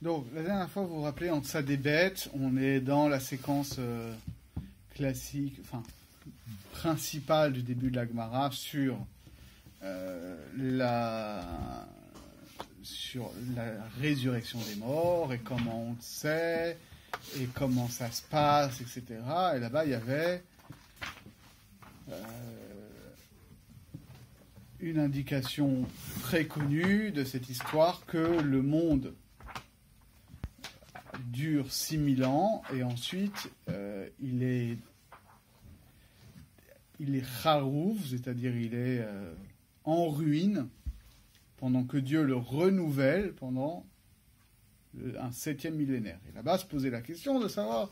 Donc, la dernière fois, vous vous rappelez, en deçà des bêtes, on est dans la séquence classique, enfin, principale du début de la Gemara sur la résurrection des morts et comment on le sait et comment ça se passe, etc. Et là-bas, il y avait une indication très connue de cette histoire que le monde dure 6000 ans et ensuite il est charouf, c'est-à-dire il est en ruine pendant que Dieu le renouvelle pendant un 7e millénaire. Et là-bas se posait la question de savoir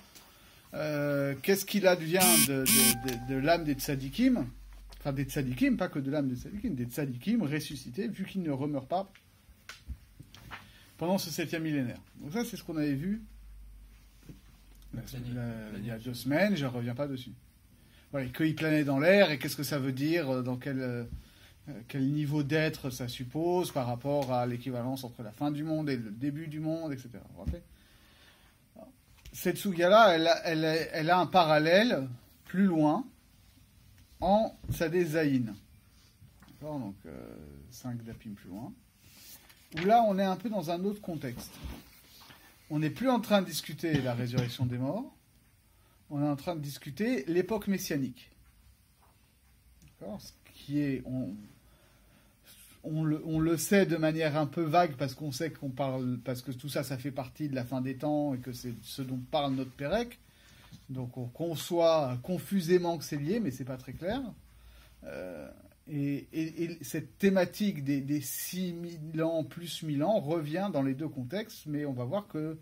qu'est-ce qu'il advient de l'âme des tzadikim, enfin des tzadikim, pas que de l'âme des tzadikim ressuscités, vu qu'ils ne remeurent pas pendant ce 7e millénaire. Donc ça, c'est ce qu'on avait vu il y a 2 semaines, je ne reviens pas dessus. Voilà, qu'ils planaient dans l'air, et qu'est-ce que ça veut dire, dans quel niveau d'être ça suppose par rapport à l'équivalence entre la fin du monde et le début du monde, etc. Vous vous rappelez ? Cette Suga-là, elle a un parallèle plus loin en Tzadé Zayin. D'accord ? Donc, 5 dapim plus loin. Où là, on est un peu dans un autre contexte. On n'est plus en train de discuter la résurrection des morts, on est en train de discuter l'époque messianique. D'accord ? Ce qui est... On le sait de manière un peu vague parce qu'on sait qu'on parle, parce que tout ça, ça fait partie de la fin des temps et que c'est ce dont parle notre Pérec. Donc on conçoit confusément que c'est lié, mais c'est pas très clair. Et cette thématique des 6000 ans plus 1000 ans revient dans les deux contextes, mais on va voir que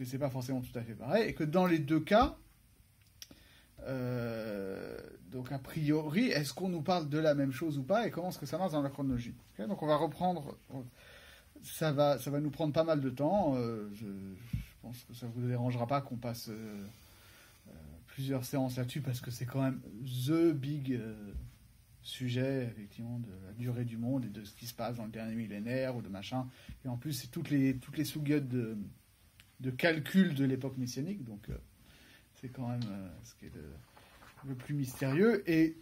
c'est pas forcément tout à fait pareil, et que dans les deux cas, donc a priori, est-ce qu'on nous parle de la même chose ou pas, et comment est-ce que ça marche dans la chronologie. Okay, donc on va reprendre, ça va nous prendre pas mal de temps, je pense que ça vous dérangera pas qu'on passe plusieurs séances là-dessus, parce que c'est quand même the big sujet, effectivement, de la durée du monde et de ce qui se passe dans le dernier millénaire ou de machin. Et en plus, c'est toutes les sougiotes de calcul de l'époque messianique, donc c'est quand même ce qui est le plus mystérieux. Et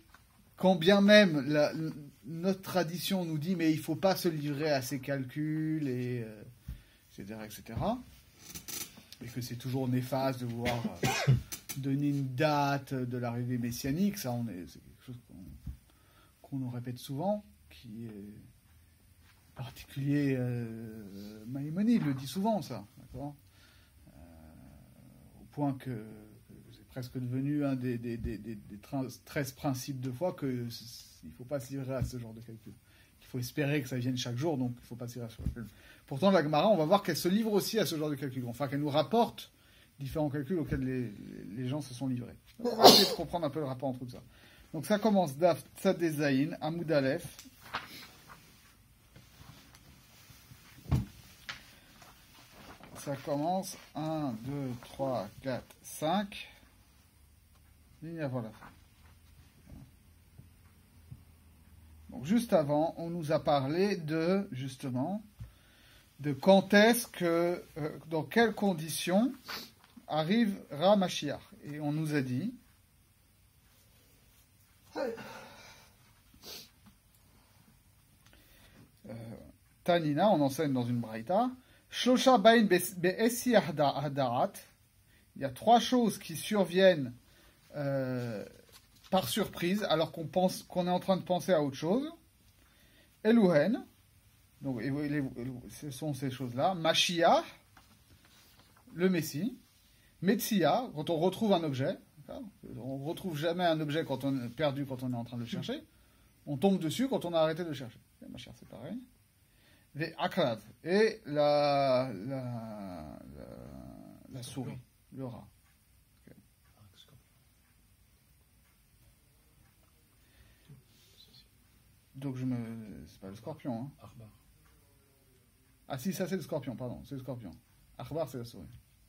quand bien même notre tradition nous dit mais il ne faut pas se livrer à ces calculs, et, etc., etc., et que c'est toujours néfaste de vouloir donner une date de l'arrivée messianique, ça c'est quelque chose qu'on nous répète souvent, qui est particulier. Maïmonide le dit souvent, ça, d'accord, au point que c'est presque devenu un des 13 principes de foi qu'il ne faut pas se livrer à ce genre de calcul. Il faut espérer que ça vienne chaque jour, donc il ne faut pas se livrer à ce genre de calcul. Pourtant, la Gemara, on va voir qu'elle se livre aussi à ce genre de calcul, enfin qu'elle nous rapporte différents calculs auxquels les gens se sont livrés. Donc, on va essayer de comprendre un peu le rapport entre tout ça. Donc ça commence Daf Tzadé Zayin, Amoud Aleph. Ça commence 1, 2, 3, 4, 5. Ligne avant la fin. Donc juste avant, on nous a parlé justement, de quand est-ce que, dans quelles conditions arrivera Mashiach. Et on nous a dit, Tanina, on enseigne dans une braïta, Shlosha bain be'esi hadarat, il y a 3 choses qui surviennent par surprise, alors qu'on est en train de penser à autre chose. Eluhen, donc ce sont ces choses-là. Mashiach, le Messie. Metsia, quand on retrouve un objet. On ne retrouve jamais un objet quand on est perdu, quand on est en train de le chercher. On tombe dessus quand on a arrêté de le chercher. Mashiach, c'est pareil. Les akrav, et la souris, le rat. Donc c'est pas le scorpion, hein. Arbar. Ah si, ça c'est le scorpion, pardon, c'est le scorpion. Arbar c'est la souris.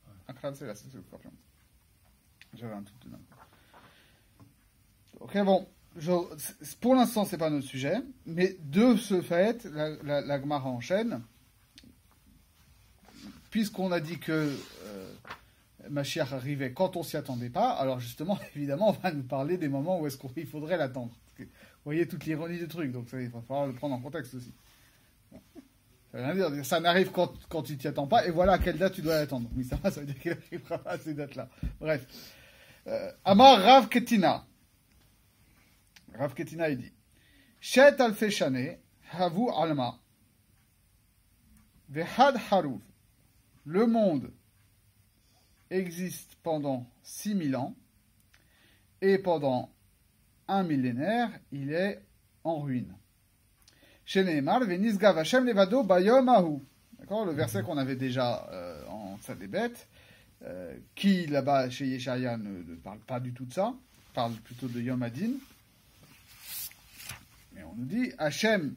Ouais. Akrab c'est le scorpion. J'avais un tout dedans. Ok, bon, pour l'instant c'est pas notre sujet, mais de ce fait, la Gemara enchaîne puisqu'on a dit que Mashiach arrivait quand on s'y attendait pas, alors justement, évidemment, on va nous parler des moments où est-ce qu'il faudrait l'attendre. Vous voyez toute l'ironie du truc, donc ça, il va falloir le prendre en contexte aussi. Ça veut rien dire, ça n'arrive quand tu t'y attends pas, et voilà à quelle date tu dois l'attendre. Oui, ça veut dire qu'il arrivera pas à ces dates-là. Bref. Amar Rav Ketina. Rav Ketina, il dit Shet alfe shane, havu alma, vehad haruv. Le monde existe pendant 6000 ans, et pendant un millénaire, il est en ruine. Sheneemar, venisgav Hashem levado bayom ahu. D'accord, le verset qu'on avait déjà en Tzadébet, qui là-bas chez Yeshaya ne parle pas du tout de ça, parle plutôt de Yom Hadin. Mais on nous dit Hashem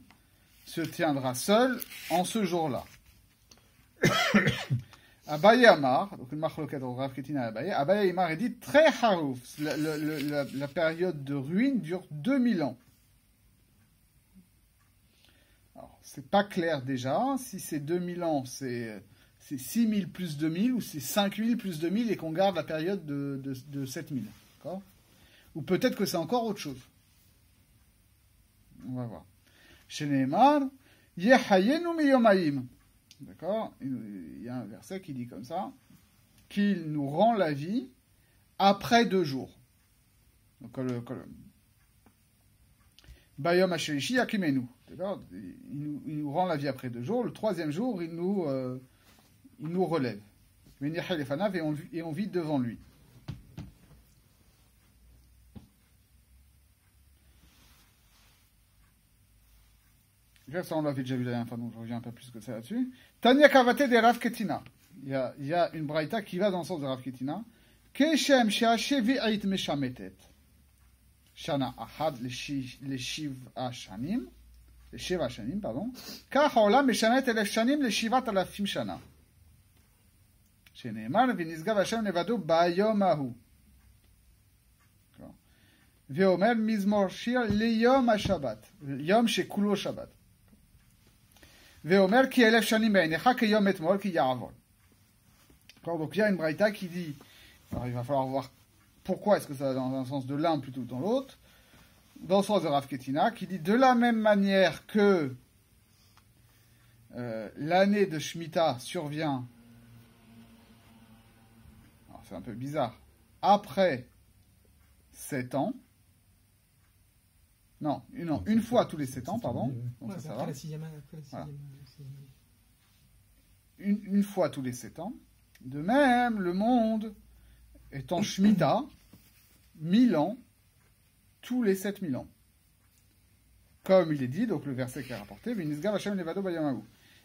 se tiendra seul en ce jour-là. Abaye Amar, donc une machloket au Rav Ketina Abaye, Abaye Amar est dit très harouf. La période de ruine dure 2000 ans. Alors, c'est pas clair déjà, si c'est 2000 ans, c'est 6000 plus 2000, ou c'est 5000 plus 2000 et qu'on garde la période de 7000. D'accord ? Ou peut-être que c'est encore autre chose. On va voir. Chez Nehemar, Yehayenu miyomaim. D'accord ? Il y a un verset qui dit comme ça, qu'il nous rend la vie après 2 jours. Donc, Bayom Hashelishi Yakimenu. D'accord ? Il nous rend la vie après 2 jours. Le 3e jour, il nous relève. Et on vit devant lui. Ça, on l'avait déjà vu la dernière fois, donc je reviens un peu plus que ça là-dessus. Tanya Kavate de Rav Ketina. Il y a une braïta qui va dans le sens de Rav Ketina. Keshem she'ashevi'ait meshametet. Shana ahad leshiva shanim. Leshiva shanim, pardon. Kach haolam meshamet elef shanim leshivat alafim shana. Sheneemar v'nizgav Hashem levado bayom ahu. Veomer mizmor shir leyom ha-shabbat. Yom shekulo shabbat. Veomer ki elef shanim beinecha ke yom etmol ki ya'avol. Donc il y a une braïta qui dit, alors il va falloir voir pourquoi est-ce que ça va dans un sens de l'un plutôt que dans l'autre, dans le sens de Rav Ketina, qui dit de la même manière que l'année de Shemitah survient, alors c'est un peu bizarre, après 7 ans, non, une fois tous les 7 ans, pardon. Donc ça va. Voilà. Une fois tous les 7 ans. De même, le monde est en Shemitah, 1000 ans, tous les 7000 ans. Comme il est dit, donc le verset qui est rapporté, V'nizgav Hashem levado bayom hahu.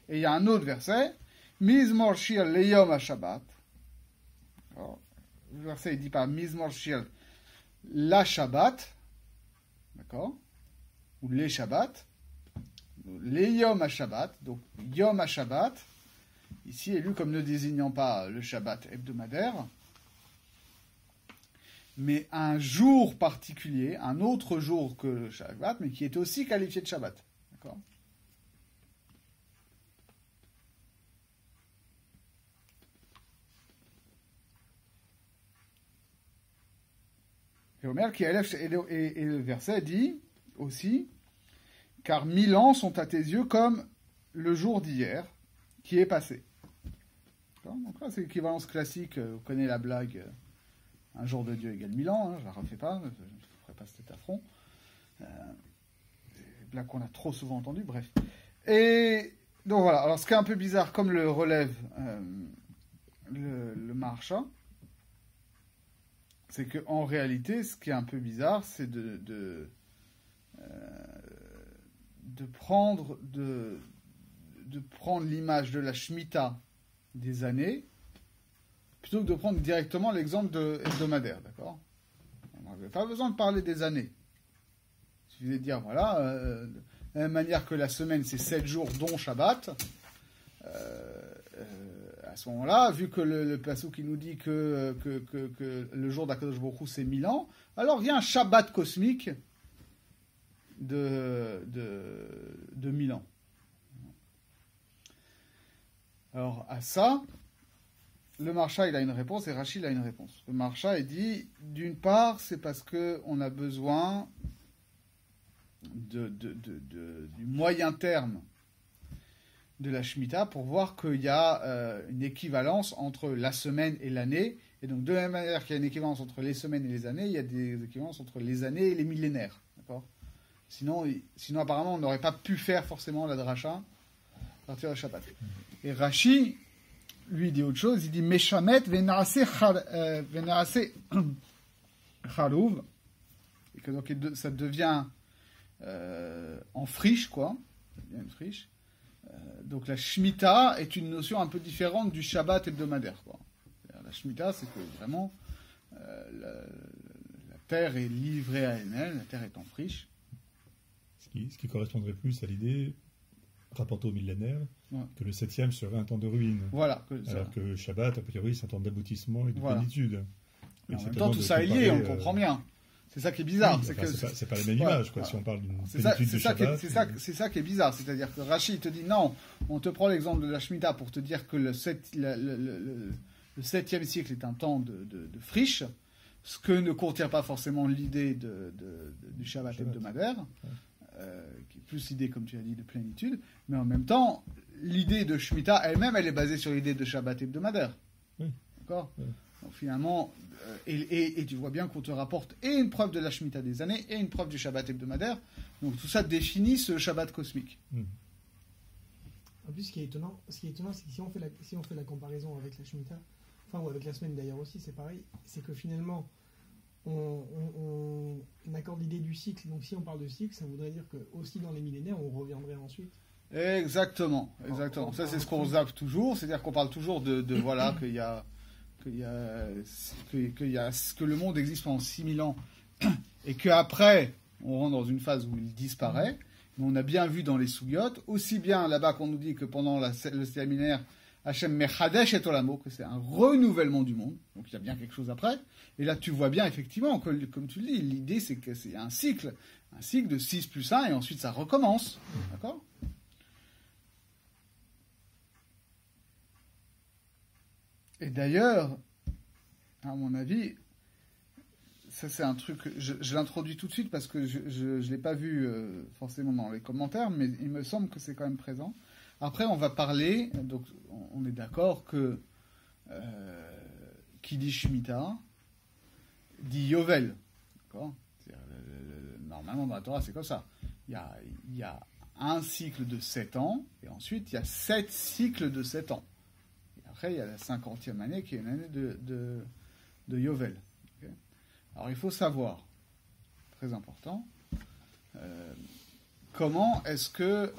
Et il y a un autre verset, Mizmor shir leyom ha-shabbat. Le verset il dit pas Mizmor shir la Shabbat, d'accord, ou les Shabbat, les Yom ha-Shabbat, donc Yom ha-Shabbat, ici est lu comme ne désignant pas le Shabbat hebdomadaire, mais un jour particulier, un autre jour que le Shabbat, mais qui est aussi qualifié de Shabbat, d'accord. Et le verset dit aussi, car 1000 ans sont à tes yeux comme le jour d'hier qui est passé. Donc là, c'est l'équivalence classique, vous connaissez la blague, un jour de Dieu égale 1000 ans, hein, je ne la refais pas, je ne ferai pas cet affront. Blague qu'on a trop souvent entendue, bref. Et donc voilà, alors ce qui est un peu bizarre, comme le relève le Maharsha, c'est qu'en réalité, ce qui est un peu bizarre, c'est de prendre l'image de la Shemitah des années, plutôt que de prendre directement l'exemple hebdomadaire, d'accord ? On n'avait pas besoin de parler des années. Il suffisait de dire, voilà, de la même manière que la semaine, c'est 7 jours, dont Shabbat, à ce moment-là, vu que le passage qui nous dit que le jour d'Akadosh Baruch Hu, c'est 1000 ans, alors vient un Shabbat cosmique de 1000 ans. Alors, à ça, le Maharsha, il a une réponse et Rashi, il a une réponse. Le Maharsha, il dit, d'une part, c'est parce qu'on a besoin du moyen terme de la Shemitah pour voir qu'il y a une équivalence entre la semaine et l'année. Et donc, de la même manière qu'il y a une équivalence entre les semaines et les années, il y a des équivalences entre les années et les millénaires. D'accord ? Sinon, apparemment, on n'aurait pas pu faire forcément la dracha à partir de Shabbat. Et Rashi, lui, dit autre chose. Il dit Meshamet venaase chalouv. Et que donc, ça devient en friche, quoi. Ça devient une friche. Donc, la Shemitah est une notion un peu différente du Shabbat hebdomadaire, quoi. La Shemitah, c'est que vraiment, la terre est livrée à elle-même, la terre est en friche. Ce qui correspondrait plus à l'idée rapportée au millénaire, ouais, que le 7e serait un temps de ruine. Voilà. Alors que Shabbat, a priori, c'est un temps d'aboutissement et de plénitude. Mais en même temps, tout ça est lié, on le comprend bien. C'est ça qui est bizarre. Oui, c'est pas la même image, quoi, si on parle d'une plénitude de Shabbat. C'est ça qui est bizarre. C'est-à-dire que Rashi te dit, non, on te prend l'exemple de la Shemitah pour te dire que le 7e siècle est un temps de friche, ce que ne contient pas forcément l'idée du Shabbat hebdomadaire, qui est plus l'idée, comme tu as dit, de plénitude, mais en même temps, l'idée de Shemitah elle-même, elle est basée sur l'idée de Shabbat hebdomadaire. Oui. D'accord ? Oui. Donc finalement, et tu vois bien qu'on te rapporte et une preuve de la Shemitah des années et une preuve du Shabbat hebdomadaire. Donc tout ça définit ce Shabbat cosmique. En plus, ce qui est étonnant, c'est que si on fait la comparaison avec la Shemitah, enfin ou avec la semaine d'ailleurs aussi, c'est pareil, c'est que finalement, on accorde l'idée du cycle. Donc si on parle de cycle, ça voudrait dire que aussi dans les millénaires, on reviendrait ensuite. Exactement. Ça, c'est ce qu'on zappe toujours, c'est-à-dire qu'on parle toujours de voilà, que le monde existe pendant 6000 ans et qu'après, on rentre dans une phase où il disparaît. Mais on a bien vu dans les sougiotes, aussi bien là-bas qu'on nous dit que pendant le séminaire, Hachem Mechadesh et Olamo, que c'est un renouvellement du monde, donc il y a bien quelque chose après. Et là, tu vois bien effectivement, que, comme tu le dis, l'idée c'est que c'est un cycle de 6 plus 1, et ensuite ça recommence. D'accord ? Et d'ailleurs, à mon avis, ça c'est un truc, je l'introduis tout de suite parce que je ne l'ai pas vu forcément dans les commentaires, mais il me semble que c'est quand même présent. Après, on va parler, donc on est d'accord que qui dit Shemitah dit Yovel. D'accord ? Normalement, dans la Torah, c'est comme ça. Il y a un cycle de 7 ans, et ensuite, il y a 7 cycles de 7 ans. Et après, il y a la 50e année, qui est une année de Yovel. Okay ? Alors, il faut savoir, très important, comment est-ce que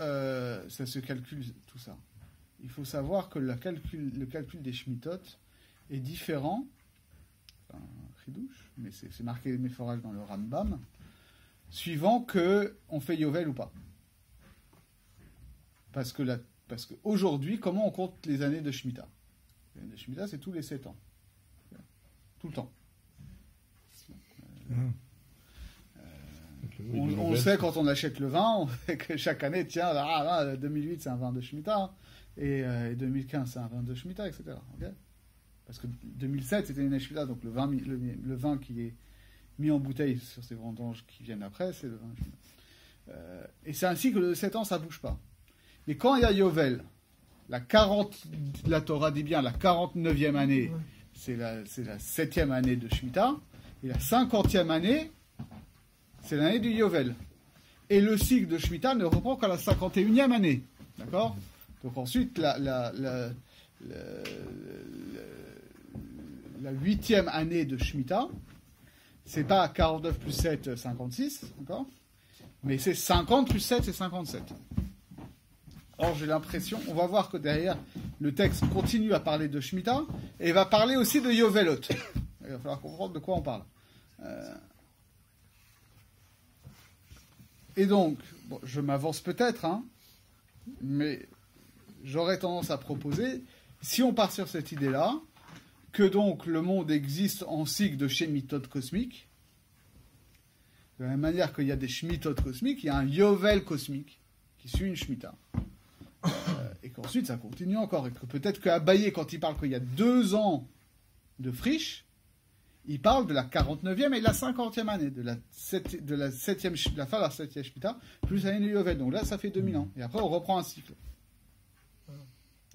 ça se calcule, tout ça ? Il faut savoir que le calcul des Shemittot est différent, enfin, un chidouche, mais c'est marqué méphorage dans le Rambam, suivant qu'on fait Yovel ou pas. Parce qu'aujourd'hui, comment on compte les années de Shemitah ? Les années de Shemitah, c'est tous les 7 ans. Tout le temps. On sait quand on achète le vin, on sait que chaque année, tiens, 2008 c'est un vin de Shemitah, et 2015 c'est un vin de Shemitah, etc. Okay, parce que 2007 c'était une année Shemitah, donc le vin qui est mis en bouteille sur ces vendanges qui viennent après, c'est le vin Shemitah. Et c'est un cycle de 7 ans, ça ne bouge pas. Mais quand il y a Yovel, la Torah dit bien la 49e année, c'est la 7e année de Shemitah, et la 50e année, c'est l'année du Yovel. Et le cycle de Shemitah ne reprend qu'à la 51e année. D'accord ? Donc ensuite, la 8e année de Shemitah, c'est pas 49 plus 7, 56, d'accord ? Mais c'est 50 plus 7, c'est 57. Or, j'ai l'impression, on va voir que derrière, le texte continue à parler de Shemitah, et va parler aussi de Yovelot. Il va falloir comprendre de quoi on parle. Et donc, bon, je m'avance peut-être, hein, mais j'aurais tendance à proposer, si on part sur cette idée-là, que donc le monde existe en cycle de Shemittot cosmiques, de la même manière qu'il y a des Shemittot cosmiques, il y a un Yovel cosmique qui suit une Shemitah. Et qu'ensuite ça continue encore. Et que peut-être qu'Abaye, quand il parle qu'il y a 2 ans de friche, il parle de la 49e et de la 50e année, de la fin de la 7e Shemitah, plus l'année de Yovel. Donc là, ça fait 2000 ans. Et après, on reprend un cycle.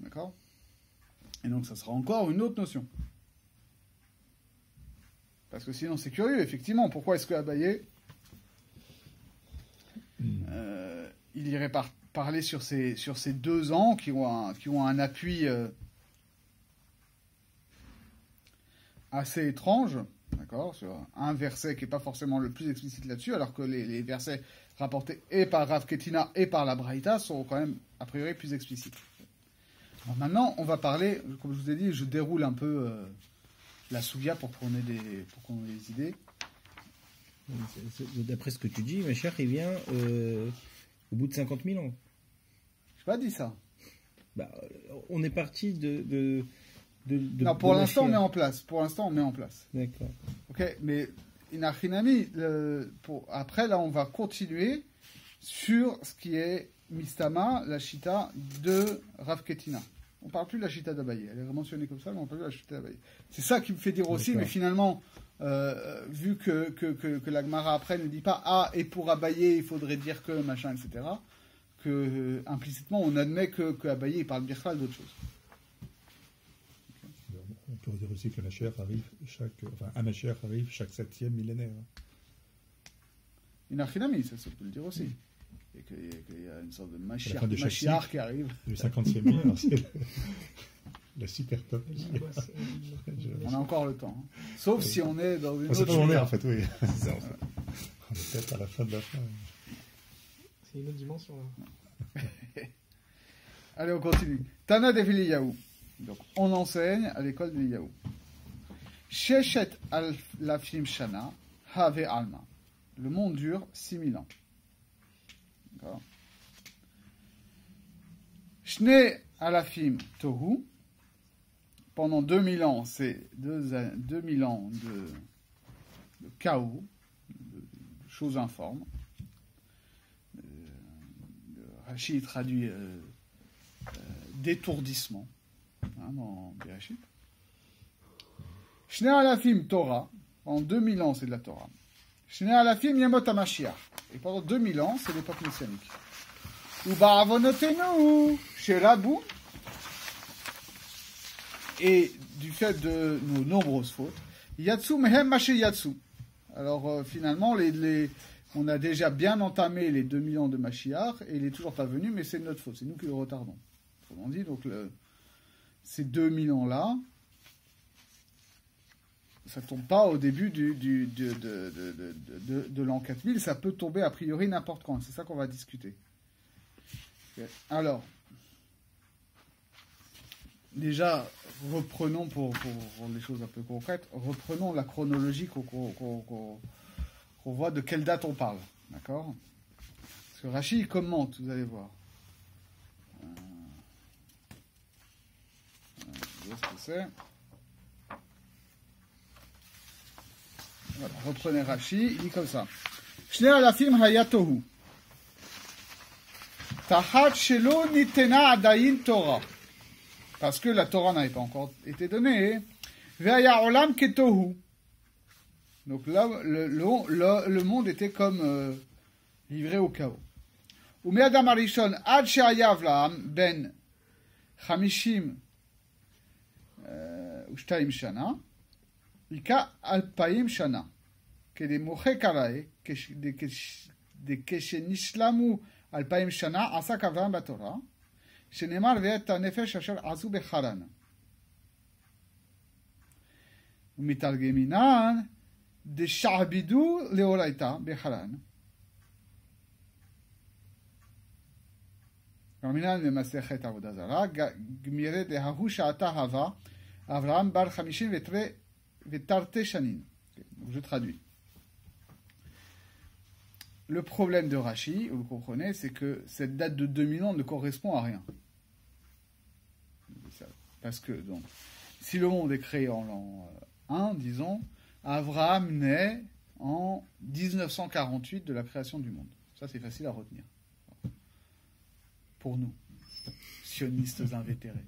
D'accord? Et donc, ça sera encore une autre notion. Parce que sinon, c'est curieux, effectivement. Pourquoi est-ce que Abaye, il irait parler sur ces 2 ans qui ont un appui assez étrange, d'accord, sur un verset qui n'est pas forcément le plus explicite là-dessus, alors que les versets rapportés et par Rav Ketina et par la Braïta sont quand même, a priori, plus explicites. Alors maintenant, on va parler, comme je vous ai dit, je déroule un peu la souvia pour qu'on ait des idées. D'après ce que tu dis, ma chère, il vient au bout de 50 000 ans. Je n'ai pas dit ça. Bah, on est parti de non, pour l'instant, on met en place. D'accord. Ok, mais Inachinami, après, là, on va continuer sur ce qui est Mistama, la Chita de Rav Ketina. On ne parle plus de la Chita d'Abaye. Elle est mentionnée comme ça, mais on ne parle plus de la Chita d'Abaye. C'est ça qui me fait dire aussi, mais finalement, vu que la Gemara après ne dit pas « Ah, et pour Abaye, il faudrait dire que machin, etc. » que implicitement, on admet que Abaye, il parle birchal d'autre chose. On peut dire aussi que un Mashiach arrive chaque 7e millénaire. Inachinami, ça peut le dire aussi. Et qu'il y a une sorte de Mashiach qui arrive. Le 50e millénaire, c'est la super top. On a encore le temps. Hein. Sauf si on est dans une autre... C'est pas on est, en fait, oui. C'est ça, en fait. On est peut-être à la fin de la fin. C'est une autre dimension, là. Allez, on continue. Tana de Viliyahu. Donc, on enseigne à l'école de Eliyahu. Sheshet alafim shana have alma. Le monde dure 6000 ans. D'accord. Shne alafim tohu. Pendant 2000 ans, c'est 2000 ans de chaos, de choses informes. Rashi traduit d'étourdissement. Dans Bereshit. Shnei alafim Torah. Pendant 2000 ans, c'est de la Torah. Shnei alafim Yemot HaMashiach. Et pendant 2000 ans, c'est l'époque messianique. Uba'avonotenu Sherabu. Et du fait de nos nombreuses fautes, Yatsu Mehem Mashe Yatsu. Alors finalement, on a déjà bien entamé les 2000 ans de Mashiach et il n'est toujours pas venu, mais c'est de notre faute. C'est nous qui le retardons. Autrement dit, donc ces 2000 ans-là, ça ne tombe pas au début de l'an 4000, ça peut tomber a priori n'importe quand. C'est ça qu'on va discuter. Alors, déjà, reprenons pour les choses un peu concrètes, reprenons la chronologie qu'on voit de quelle date on parle. D'accord? Parce que Rashi il commente, vous allez voir. Où est-ce que c'est? Voilà, reprenez Rashi, il dit comme ça. Shnei alafim hayatohu. Tahat shelo nitena adayin Torah. Parce que la Torah n'avait pas encore été donnée. Ve'aya olam ketohu. Donc là, le monde était comme livré au chaos. Ume'adam arishon ad she'aya Avram ben chamishim ושתיים שנה, יקה 2000 שנה, כדי מוחה קראי, כשנשלמו 2000 שנה, עסק אברהם בתורה, שנאמר ואת הנפש אשר עשו בחרן. ומתרגמינן, דשעבדו לאורייתא בחרן. גמינן במסכת עבודה זרה, גמירי דההוא שעתה הווה, Avraham bar 50 vetarte shanin. Je traduis. Le problème de Rashi, vous le comprenez, c'est que cette date de 2000 ans ne correspond à rien. Parce que, donc, si le monde est créé en l'an 1, disons, Avraham naît en 1948 de la création du monde. Ça, c'est facile à retenir. Pour nous. sionistes invétérés.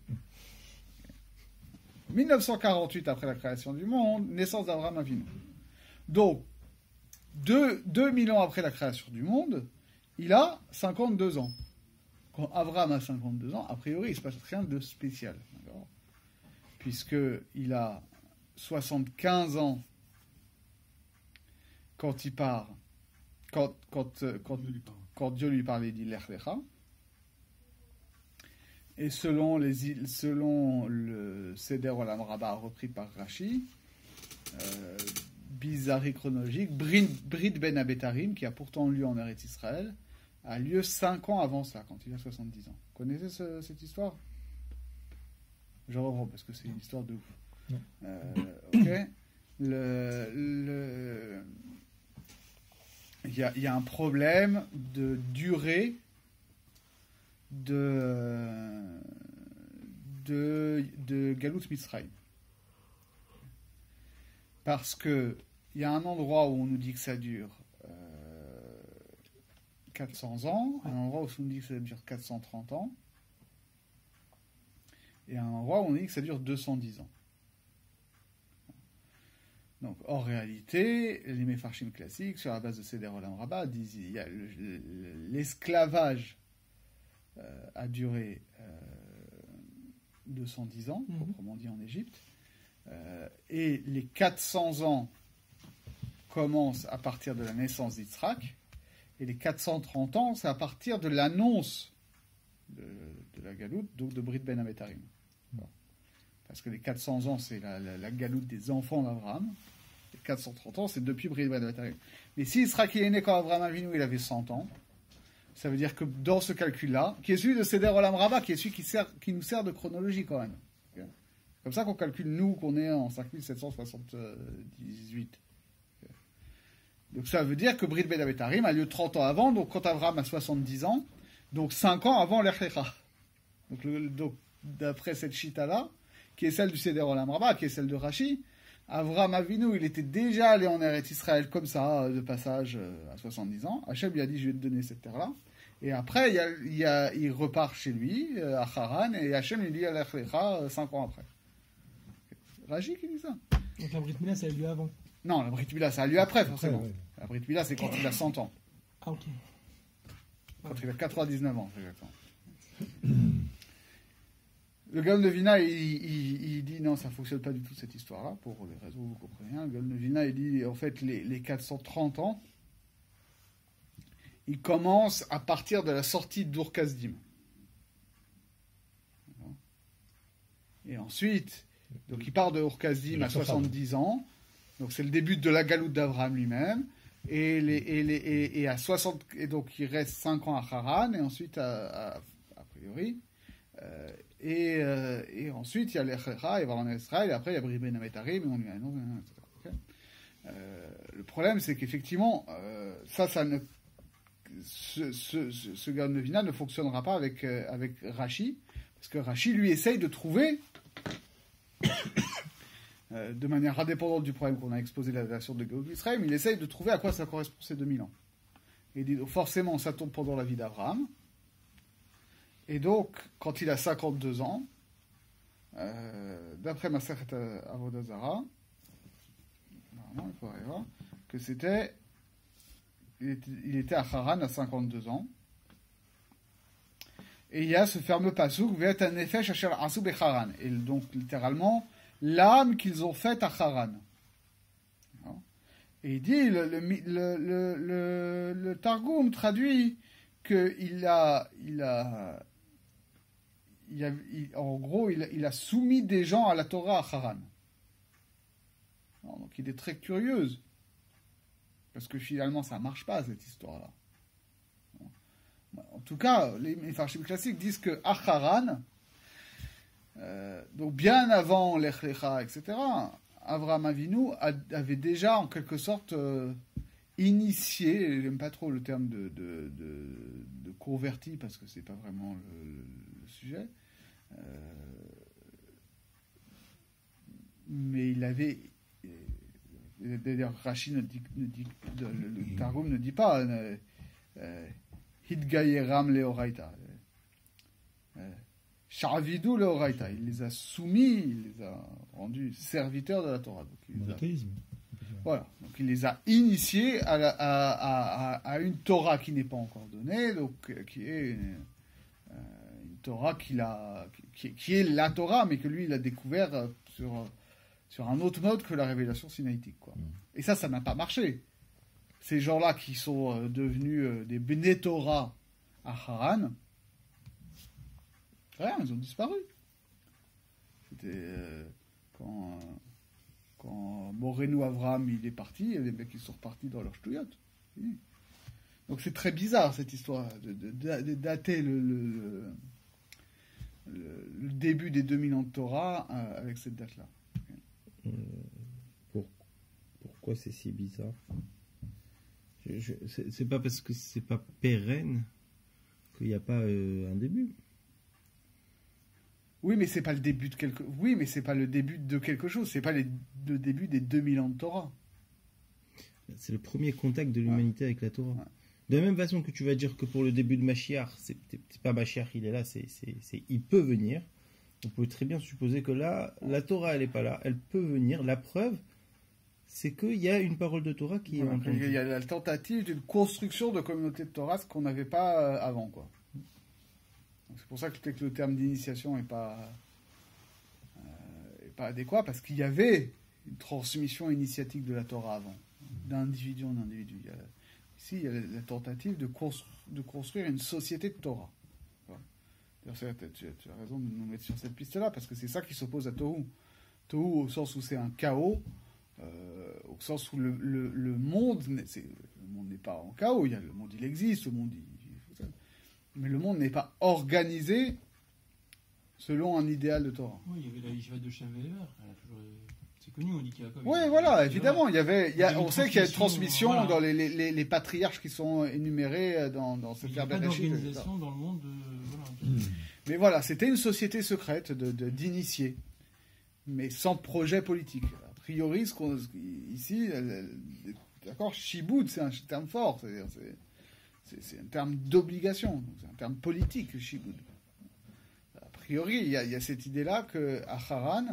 1948, après la création du monde, naissance d'Abraham Avinu. Donc, 2000 ans après la création du monde, il a 52 ans. Quand Abraham a 52 ans, a priori, il ne se passe rien de spécial. Puisqu'il a 75 ans quand il part, quand Dieu lui parle, il dit Lech Lecha. Et selon le Seder Olam Rabbah repris par Rashi, bizarrerie chronologique, Brit Ben Abetarim, qui a pourtant lieu en Eretz Israël, a lieu 5 ans avant ça, quand il a 70 ans. Vous connaissez cette histoire? Je reprends parce que c'est une histoire de ouf. Ok. Il y a un problème de durée de Galut Mitzrayim. Parce que il y a un endroit où on nous dit que ça dure 400 ans, un endroit où on nous dit que ça dure 430 ans, et un endroit où on nous dit que ça dure 210 ans. Donc, en réalité, les Mefarshim classiques, sur la base de Seder Olam Rabbah, disent qu'il y a l'esclavage a duré 210 ans, proprement dit en Égypte, et les 400 ans commencent à partir de la naissance d'Yitzhak, et les 430 ans, c'est à partir de l'annonce de la galoute, donc de Brit Ben Abetarim. Bon. Parce que les 400 ans, c'est la galoute des enfants d'Abraham. Les 430 ans, c'est depuis Brit Ben Abetarim. Mais si Yitzhak est né quand Abraham Avinu, il avait 100 ans, ça veut dire que dans ce calcul-là, qui est celui de Seder Olam Rabbah, qui est celui qui nous sert de chronologie quand même. Okay. C'est comme ça qu'on calcule, nous, qu'on est en 5778. Okay. Donc ça veut dire que Brit Ben Abetarim a lieu 30 ans avant, donc quand Abraham a 70 ans, donc 5 ans avant l'Ech Lecha. Donc d'après cette chita-là, qui est celle du Seder Olam Rabbah, qui est celle de Rashi, Avraham Avinu, il était déjà allé en Eretz Israël comme ça, de passage à 70 ans. Hachem lui a dit, je vais te donner cette terre-là. Et après, il repart chez lui, à Haran, et Hachem lui dit, Lech Lecha, 5 ans après. Rashi qui dit ça. Donc la Brit Mila, ça a eu lieu avant. Non, la Brit Mila, ça a lieu après, forcément. Ouais. La Brit Mila, c'est quand il a 100 ans. Ah, ok. Quand il a 99 ans, exactement. Le Gaon de Vina, il dit non, ça ne fonctionne pas du tout cette histoire-là, pour les raisons que vous comprenez. Le Gaon de Vina, il dit en fait les 430 ans, ils commencent à partir de la sortie d'Ur Kasdim. Et ensuite, donc il part de Ur Kasdim à 70 ans, donc c'est le début de la galoute d'Abraham lui-même, et à 60, et donc il reste 5 ans à Haran, et ensuite a priori. Et ensuite, il y a l'Ech Lecha, il va en Israël, et après, il y a Brit Ben Abetarim, et on lui annonce, etc. Okay. Le problème, c'est qu'effectivement, ce Gaon de Vina ne fonctionnera pas avec Rashi, parce que Rashi, lui, essaye de trouver, de manière indépendante du problème qu'on a exposé la version de Gaon d'Israël, il essaye de trouver à quoi ça correspond ces 2000 ans. Et il dit, forcément, ça tombe pendant la vie d'Abraham. Et donc, quand il a 52 ans, d'après Masechet Avodah Zarah, normalement, il faudrait voir que il était à Haran à 52 ans. Et il y a ce fameux pasuk, Ve'et hanefesh asher asu becharan. Et donc, littéralement, l'âme qu'ils ont faite à Haran. Et il dit, le Targum traduit qu'il en gros, il a soumis des gens à la Torah à Haran. Donc il est très curieuse. Parce que finalement, ça ne marche pas, cette histoire-là. En tout cas, les Mefarshim classiques disent que à Haran, donc bien avant l'Ech Lecha, etc., Avraham Avinu avait déjà, en quelque sorte, initié, j'aime pas trop le terme de converti, parce que c'est pas vraiment le sujet, mais il avait, d'ailleurs Rashi le Targum ne dit pas Hidgayeram Leoraita, Sha'avidu leoraita. Il les a soumis, il les a rendus serviteurs de la Torah. Donc, il les a- Monothéisme. voilà. Donc il les a initiés à une Torah qui n'est pas encore donnée, donc qui est une Torah qui est la Torah, mais que lui il a découvert sur un autre mode que la révélation sinaïtique, quoi. Et ça n'a pas marché. Ces gens-là qui sont devenus des Bnei Torah à Haran, rien, ils ont disparu. C'était quand Morenu Avram il est parti, les mecs ils sont repartis dans leur ch'touillotte. Fini. Donc c'est très bizarre cette histoire de dater le début des 2000 ans de Torah avec cette date-là. Pourquoi c'est si bizarre? C'est pas parce que c'est pas pérenne qu'il n'y a pas un début. Oui, mais c'est pas le début de quelque. Oui, mais c'est pas le début de quelque chose. C'est pas le début des 2000 ans de Torah. C'est le premier contact de l'humanité avec la Torah. Ouais. De la même façon que tu vas dire que pour le début de Mashiach, c'est pas Mashiach, il est là, il peut venir. On peut très bien supposer que là, la Torah, elle n'est pas là, elle peut venir. La preuve, c'est qu'il y a une parole de Torah qui est Voilà, entendue. il y a la tentative d'une construction de communauté de Torah, ce qu'on n'avait pas avant, quoi. Donc, c'est pour ça que peut-être que le terme d'initiation n'est pas adéquat, parce qu'il y avait une transmission initiatique de la Torah avant, d'individu en individu. Ici, il y a la tentative de construire une société de Torah. Voilà. D'ailleurs, tu as raison de nous mettre sur cette piste-là, parce que c'est ça qui s'oppose à Tohu. Tohu au sens où c'est un chaos, au sens où le monde n'est pas en chaos. Le monde, il existe, mais le monde n'est pas organisé selon un idéal de Torah. Oui, il y avait la Yeshiva de Shaveler. C'est connu, on dit qu'il y a quoi. Oui, voilà, évidemment. On sait qu'il y a une transmission voilà. dans les patriarches qui sont énumérés dans cette Il n'y a pas Bereshit, d'organisation dans le monde. Voilà. Mais voilà, c'était une société secrète d'initiés, mais sans projet politique. A priori, ici, d'accord, Shiboud, c'est un terme fort, c'est un terme d'obligation, c'est un terme politique, Shiboud. A priori, il y a cette idée-là qu'à Haran,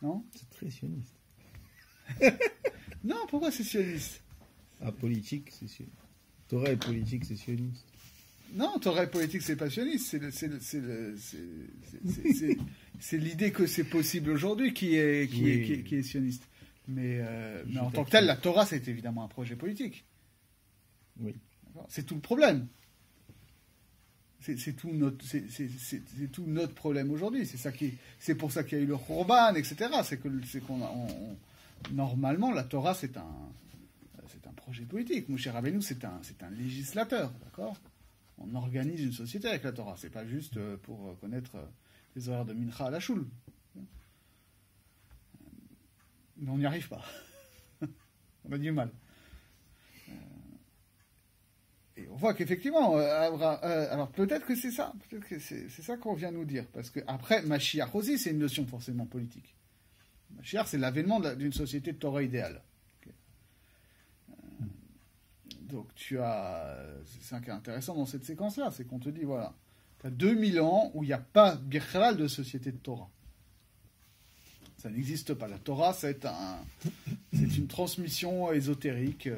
non? C'est très sioniste. Non, pourquoi c'est sioniste? Politique, c'est sioniste. Torah et politique, c'est sioniste. Non, Torah et politique, c'est pas sioniste. C'est l'idée que c'est possible aujourd'hui qui est sioniste. Mais en tant que tel, la Torah, c'est évidemment un projet politique. Oui. D'accord. C'est tout le problème. C'est tout notre problème aujourd'hui. C'est pour ça qu'il y a eu le Khurban, etc. Normalement, la Torah, c'est un projet politique. Moshe Rabbeinu, c'est un législateur, d'accord? On organise une société avec la Torah. C'est pas juste pour connaître les horaires de Mincha à la choule. Mais on n'y arrive pas. On a du mal. Et on voit qu'effectivement, alors peut-être que c'est ça. Peut-être que c'est ça qu'on vient nous dire. Parce que après, Mashiach aussi, c'est une notion forcément politique. Mashiach, c'est l'avènement d'une société de Torah idéale. Donc c'est ça qui est intéressant dans cette séquence-là, c'est qu'on te dit, voilà, tu as 2000 ans où il n'y a pas Bichlal de société de Torah. Ça n'existe pas. La Torah, c'est une transmission ésotérique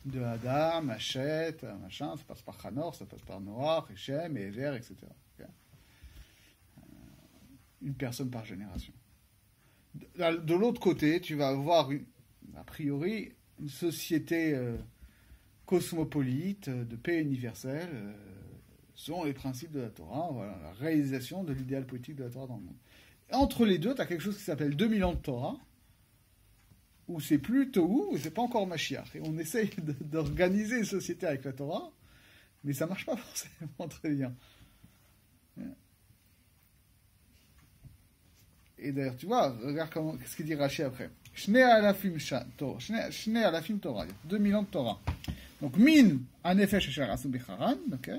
de Adam, Hachet, machin, ça passe par Hanor, ça passe par Noach, Hechem, Ever, etc. Okay. Une personne par génération. De l'autre côté, tu vas avoir, a priori, une société cosmopolite, de paix universelle, selon les principes de la Torah, voilà, la réalisation de l'idéal politique de la Torah dans le monde. Et entre les deux, tu as quelque chose qui s'appelle 2000 ans de Torah, où c'est plus Tohu, et c'est pas encore Mashiach. Et on essaye d'organiser une société avec la Torah, mais ça marche pas forcément très bien. Et d'ailleurs, tu vois, regarde qu'est-ce qu'il dit Rashi après. Shnei alafim Torah, 2000 ans de Torah. Donc, min anefesh asher asu bicharan, ok?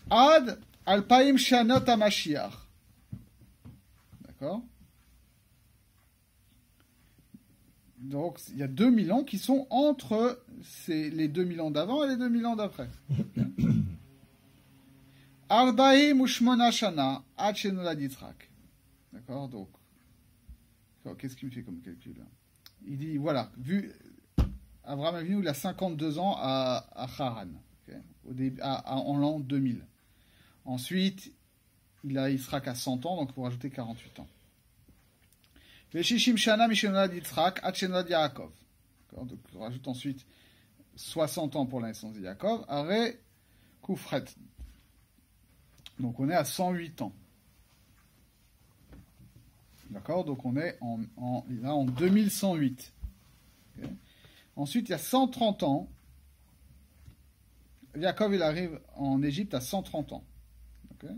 Ad alpaim shanot hamashiach. D'accord? Donc, il y a 2000 ans qui sont entre les 2000 ans d'avant et les 2000 ans d'après. Arbaim ushmona shana ad shenolad Yitzhak. D'accord, donc, qu'est-ce qu'il me fait comme calcul là? Il dit, voilà, vu, Abraham Avinu, il a 52 ans à Haran, okay, en l'an 2000. Ensuite, il a Yitzhak à 100 ans, donc il faut rajouter 48 ans. Veshishim shana mishenolad Yitzhak ad shenolad Yaakov. Donc on rajoute ensuite 60 ans pour la naissance de Yaakov. Are Koufret. Donc on est à 108 ans. D'accord, donc on est là en 2108. Okay. Ensuite, il y a 130 ans. Yaakov, il arrive en Égypte à 130 ans. Okay.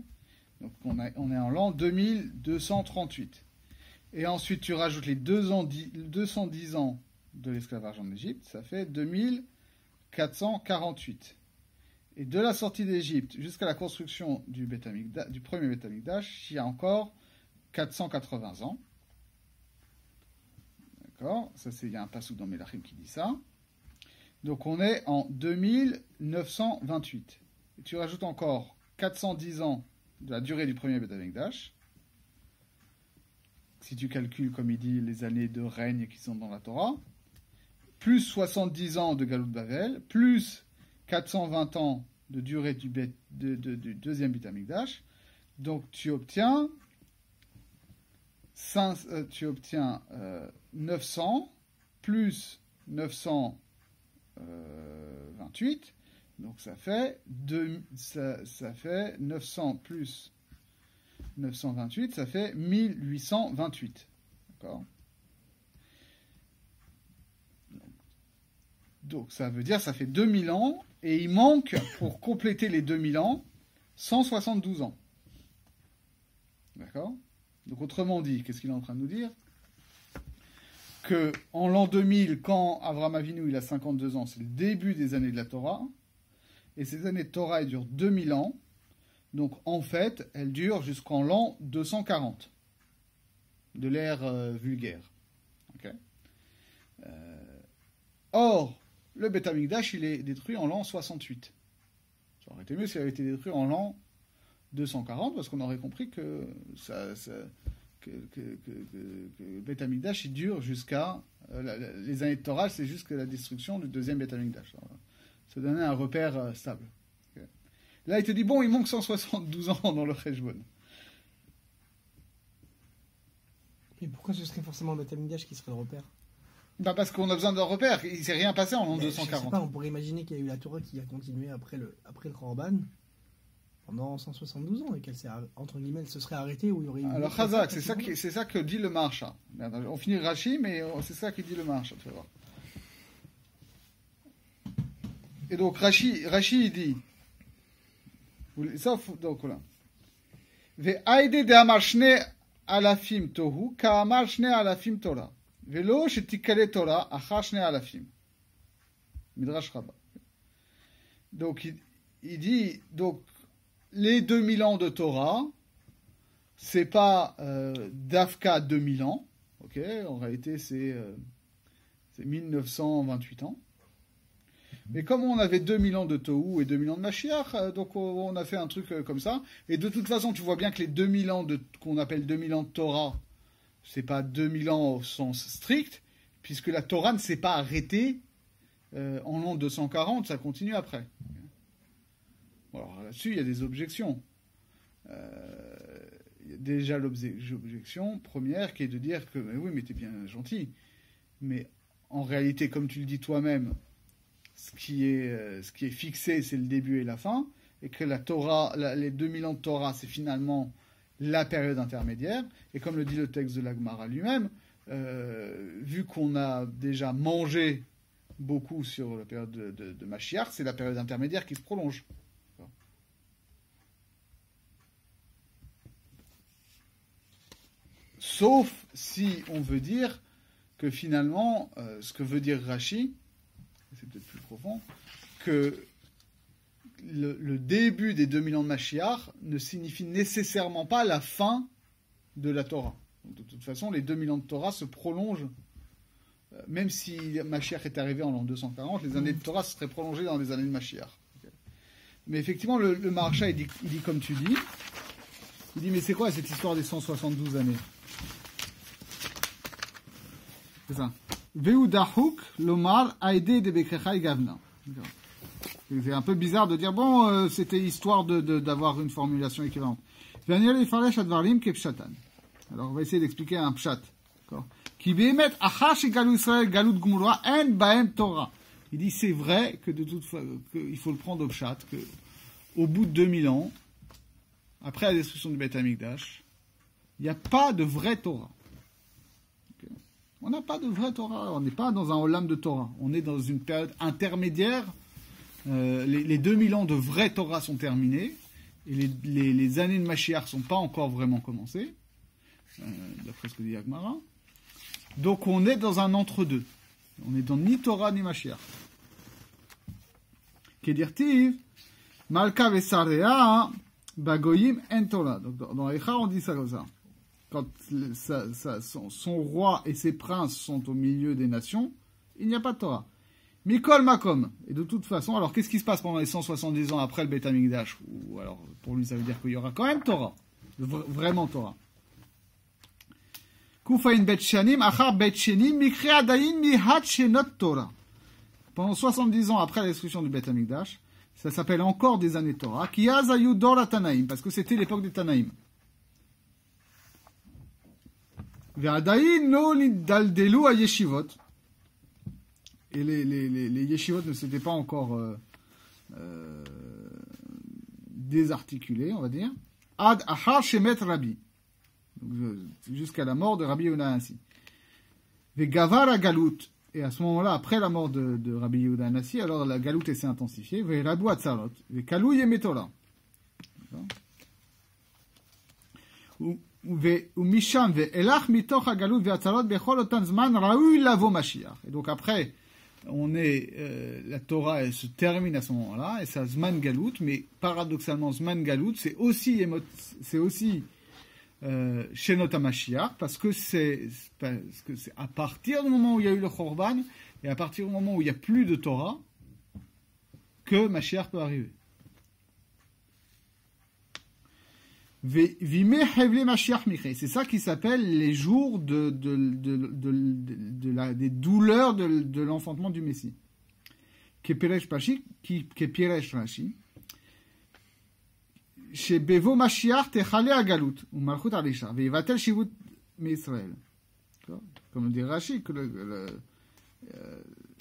Donc on est en l'an 2238. Et ensuite, tu rajoutes les 210 ans de l'esclavage en Égypte, ça fait 2448. Et de la sortie d'Égypte jusqu'à la construction du premier Beth Amikdash, il y a encore 480 ans. D'accord, ça il y a un passage dans Melachim qui dit ça. Donc on est en 2928. Et tu rajoutes encore 410 ans de la durée du premier Beth Amikdash. Si tu calcules, comme il dit, les années de règne qui sont dans la Torah, plus 70 ans de Galout Bavel, plus 420 ans de durée du deuxième Beth Amikdash, donc tu obtiens 900 plus 928, donc ça fait 900 plus 928, ça fait 1828. D'accord ? Donc ça veut dire ça fait 2000 ans, et il manque, pour compléter les 2000 ans, 172 ans. D'accord ? Donc autrement dit, qu'est-ce qu'il est en train de nous dire ? Que en l'an 2000, quand Avraham Avinu il a 52 ans, c'est le début des années de la Torah, et ces années de Torah elles durent 2000 ans, donc en fait, elles durent jusqu'en l'an 240 de l'ère vulgaire. Okay. Or, le Beth Amikdash, il est détruit en l'an 68. Ça aurait été mieux s'il avait été détruit en l'an 240, parce qu'on aurait compris que le Beth Amikdash, il dure jusqu'à... les années de Torah, c'est jusqu'à la destruction du deuxième Beth Amikdash. Ça donnait un repère stable. Okay. Là, il te dit, bon, il manque 172 ans dans le Cheshbon. Mais pourquoi ce serait forcément le Beth Amikdash qui serait le repère ? Bah parce qu'on a besoin d'un repère. Il ne s'est rien passé en l'an 240. Je sais pas, on pourrait imaginer qu'il y a eu la Torah qui a continué après le Khorban pendant 172 ans et qu'elle s'est, entre guillemets, elle se serait arrêtée où il y aurait eu... Alors Chazak, c'est ça que dit le Maharsha. On finit Rashi, mais c'est ça qui dit le Maharsha, tu vas voir. Et donc Rashi il dit... Sauf, donc là. Ve'aide de amar shne alafim tohu, ka amar shne alafim Torah. Velo shetikale Torah, achar shne alafim. Midrash Rabbah. Donc il dit... donc les 2000 ans de Torah, c'est pas d'Afka 2000 ans, ok, en réalité c'est 1928 ans. Mais comme on avait 2000 ans de Tohu et 2000 ans de Mashiach, donc on a fait un truc comme ça. Et de toute façon, tu vois bien que les 2000 ans qu'on appelle 2000 ans de Torah, c'est pas 2000 ans au sens strict, puisque la Torah ne s'est pas arrêtée en l'an 240, ça continue après. Alors là-dessus, il y a des objections. Il y a déjà l'objection première qui est de dire que, mais oui, mais t'es bien gentil. Mais en réalité, comme tu le dis toi-même, ce qui est fixé, c'est le début et la fin, et que la Torah, les 2000 ans de Torah, c'est finalement la période intermédiaire. Et comme le dit le texte de la Gemara lui-même, vu qu'on a déjà mangé beaucoup sur la période de Mashiach, c'est la période intermédiaire qui se prolonge. Sauf si on veut dire que finalement, ce que veut dire Rashi, c'est peut-être plus profond, que le début des 2000 ans de Mashiach ne signifie nécessairement pas la fin de la Torah. Donc, de toute façon, les 2000 ans de Torah se prolongent, même si Mashiach est arrivé en l'an 240, les années de Torah seraient prolongées dans les années de Mashiach. Okay. Mais effectivement, le Maharsha, il dit comme tu dis. Il dit, mais c'est quoi cette histoire des 172 années? C'est ça. Veudahuk lomar aide de bekrecha gavna. C'est un peu bizarre de dire, bon, c'était histoire d'avoir une formulation équivalente. Alors, on va essayer d'expliquer un pshat. Qui behemet achash galut Israël galut gmura en baem Torah. Il dit, c'est vrai que de toute façon, il faut le prendre au pshat, que au bout de 2000 ans, après la destruction du Beth Amikdash, il n'y a pas de vraie Torah. Okay. On n'a pas de vraie Torah. On n'est pas dans un olam de Torah. On est dans une période intermédiaire. Les 2000 ans de vraie Torah sont terminés. Et les années de Mashiach ne sont pas encore vraiment commencées. D'après ce que dit Agmara. Donc on est dans un entre-deux. On est dans ni Torah ni Mashiach. Kedirtiv, Malka Vesarea, Bagoyim en Torah. Donc dans Echa, on dit ça comme ça. Quand son roi et ses princes sont au milieu des nations, il n'y a pas de Torah. Mikol Makom. Et de toute façon, alors qu'est-ce qui se passe pendant les 170 ans après le Beth Amikdash? Ou alors, pour lui, ça veut dire qu'il y aura quand même Torah. Vraiment Torah. Kufain Bet Shanim, Achar Bet Shenim, Mikre Adayin, Mihat Shenot Torah. Pendant 70 ans après la destruction du Beth Amikdash, ça s'appelle encore des années Torah, qui Azayu Dor Tanaïm, parce que c'était l'époque des Tanaïm. Ve'adayin no nidaldelu a yeshivot. Et les yeshivot ne s'étaient pas encore désarticulés, on va dire. Ad achar shemet Rabbi. Jusqu'à la mort de Rabbi Yehuda Hanassi. Ve'gavar galut. Et à ce moment-là, après la mort de Rabbi Yehuda Hanassi, alors la galoute s'est intensifiée. Ve'rabu atzarot. Ve'kalou yemetola. Umisham ve'elach mitoch hagalut ve'atzarot bechol otan zman raoui lavo Mashiach. Et donc après, la Torah, elle se termine à ce moment-là, et ça zman galout, mais paradoxalement, zman galout, c'est aussi Shenot HaMashiach, parce que c'est à partir du moment où il y a eu le Chorban, et à partir du moment où il n'y a plus de Torah, que Mashiach peut arriver. C'est ça qui s'appelle les jours des douleurs de l'enfantement du Messie. Kepiresh Rashi. Chez Bevo Mashiach techale agalut ou malchut alisha veivatel shivut m'Israël. Comme dit Rashi, que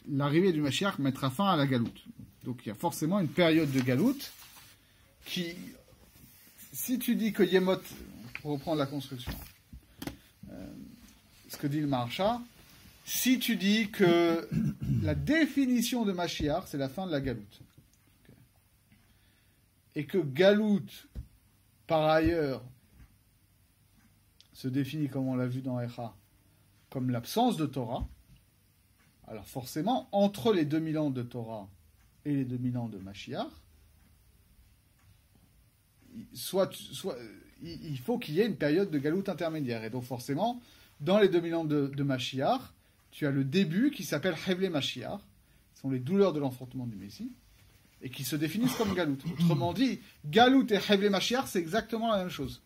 l'arrivée du Mashiach mettra fin à la galoute. Donc il y a forcément une période de galoute qui, si tu dis que Yemot, pour reprendre la construction, ce que dit le Maharsha, si tu dis que la définition de Mashiach, c'est la fin de la galoute, et que galout, par ailleurs, se définit, comme on l'a vu dans Echa, comme l'absence de Torah, alors forcément, entre les 2000 ans de Torah et les 2000 ans de Mashiach, il faut qu'il y ait une période de galoute intermédiaire. Et donc forcément, dans les 2000 ans de Mashiach, tu as le début qui s'appelle Hevle Mashiach, ce sont les douleurs de l'enfantement du Messie, et qui se définissent comme galout. Autrement dit, galout et Hevle Mashiach, c'est exactement la même chose.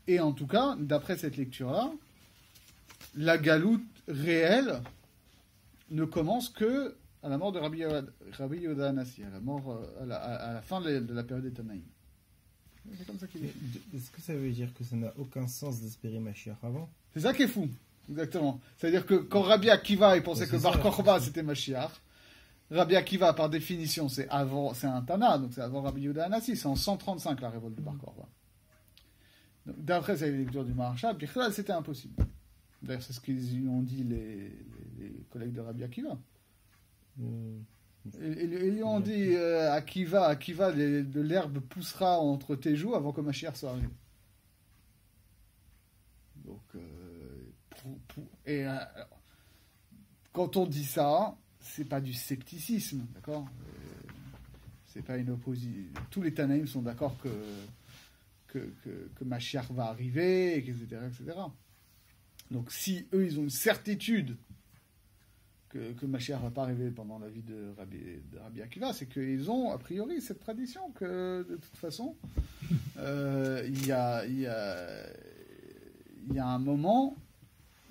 Et en tout cas, d'après cette lecture-là, la galoute réelle ne commence que à la mort de Rabbi Yehuda Hanassi, à la fin de la période des Tanaïm. C'est comme ça qu'il est. Est-ce que ça veut dire que ça n'a aucun sens d'espérer Mashiach avant? C'est ça qui est fou, exactement. C'est-à-dire que quand Rabbi Akiva pensait que Bar Kokhba c'était Mashiach, Rabbi Akiva par définition c'est un Tana, donc c'est avant Rabbi Yehuda Hanassi, c'est en 135 la révolte de Bar Kokhba. Donc, d'après cette lecture du Maharsha, Bichlal c'était impossible. D'ailleurs c'est ce qu'ils ont dit les collègues de Rabbi Akiva. Ils lui ont dit Akiva, de l'herbe poussera entre tes joues avant que Mashiach soit arrivé. Donc, quand on dit ça, c'est pas du scepticisme, d'accord? C'est pas une opposition. Tous les Tanaïm sont d'accord que Mashiach va arriver, etc., etc. Donc, si eux, ils ont une certitude que Mashiach va pas arriver pendant la vie de Rabbi Akiva, c'est qu'ils ont a priori cette tradition que de toute façon il y a un moment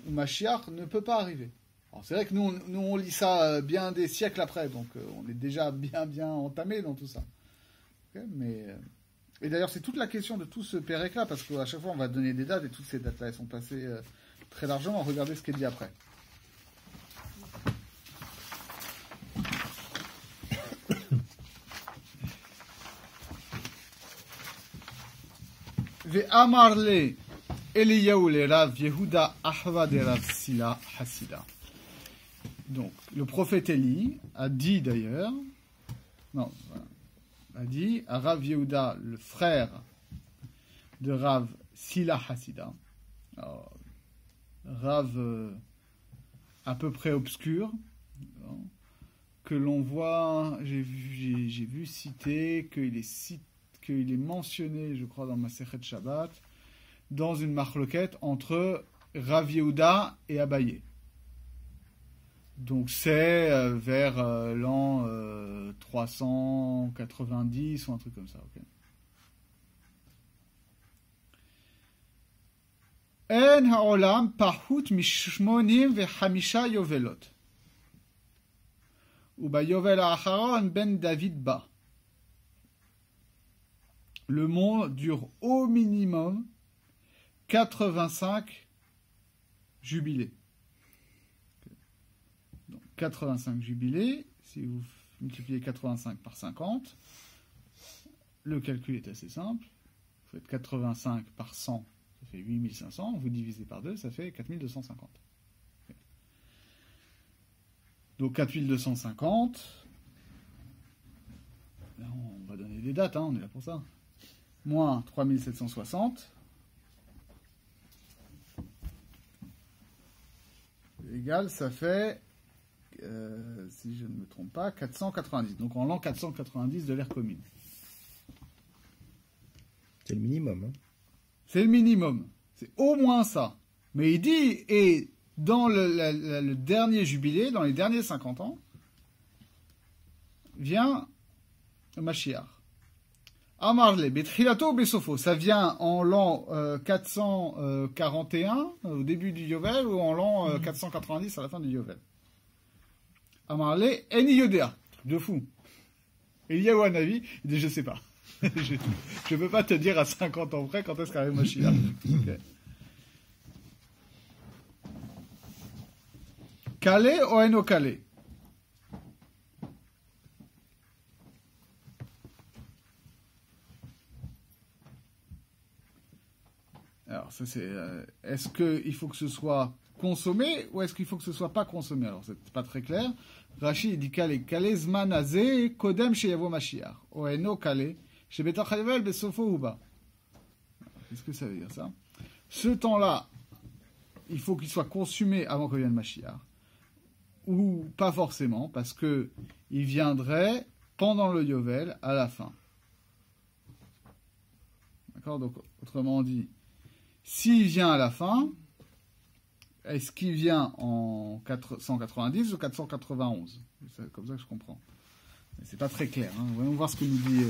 où Mashiach ne peut pas arriver. Alors c'est vrai que nous on lit ça bien des siècles après, donc on est déjà bien entamé dans tout ça. Okay, et d'ailleurs c'est toute la question de tout ce pérec-là, parce qu'à chaque fois on va donner des dates et toutes ces dates-là elles sont passées très largement. Regardez ce qui est dit après. Ve'amar le Eliyahu le Rav Yehuda Ahva de Rav Sila Hasida. Donc, le prophète Élie a dit d'ailleurs, a dit à Rav Yehuda, le frère de Rav Sila Hasida, alors, Rav à peu près obscur, que l'on voit, j'ai vu citer qu'il est mentionné, je crois, dans Masechet Shabbat, dans une marloquette entre Rav Yehuda et Abaye. Donc c'est vers l'an 390 ou un truc comme ça. Okay. En ha'olam pahut mishmonim vechamisha yovelot. Uba yovel ha'acharon ben David ba. Le monde dure au minimum 85 jubilés. Donc 85 jubilés, si vous multipliez 85 par 50, le calcul est assez simple. Vous faites 85 par 100, ça fait 8500, vous divisez par 2, ça fait 4250. Donc 4250, là on va donner des dates, on est là pour ça. Moins 3760, égal, ça fait, si je ne me trompe pas, 490. Donc en l'an 490 de l'ère commune. C'est le minimum. Hein. C'est le minimum. C'est au moins ça. Mais il dit, et dans le dernier jubilé, dans les derniers 50 ans, vient le Mashiach. Amarle, Betrilato Besofo, ça vient en l'an 441, au début du Yovel, ou en l'an 490, à la fin du Yovel. Amarle, Eni Yodea, truc de fou. Eliyahu Hanavi, il dit, je sais pas. Je ne peux pas te dire à 50 ans près quand est-ce qu'arrive Mashiach. Okay. Calé ou eno calé? Alors, ça c'est. Est-ce qu'il faut que ce soit consommé ou est-ce qu'il faut que ce soit pas consommé? Alors, c'est pas très clair. Rashi dit calé. Calé zman azé kodem sheyavo Mashiach. O eno calé shebetach hayovel besofo uba. Qu'est-ce que ça veut dire ça? Ce temps-là, il faut qu'il soit consumé avant que vienne Mashiach. Ou pas forcément, parce que il viendrait pendant le Yovel à la fin. D'accord? Donc, autrement dit, s'il vient à la fin, est-ce qu'il vient en 490 ou 491? C'est comme ça que je comprends. Mais c'est pas très clair. Hein. Voyons voir ce que nous dit.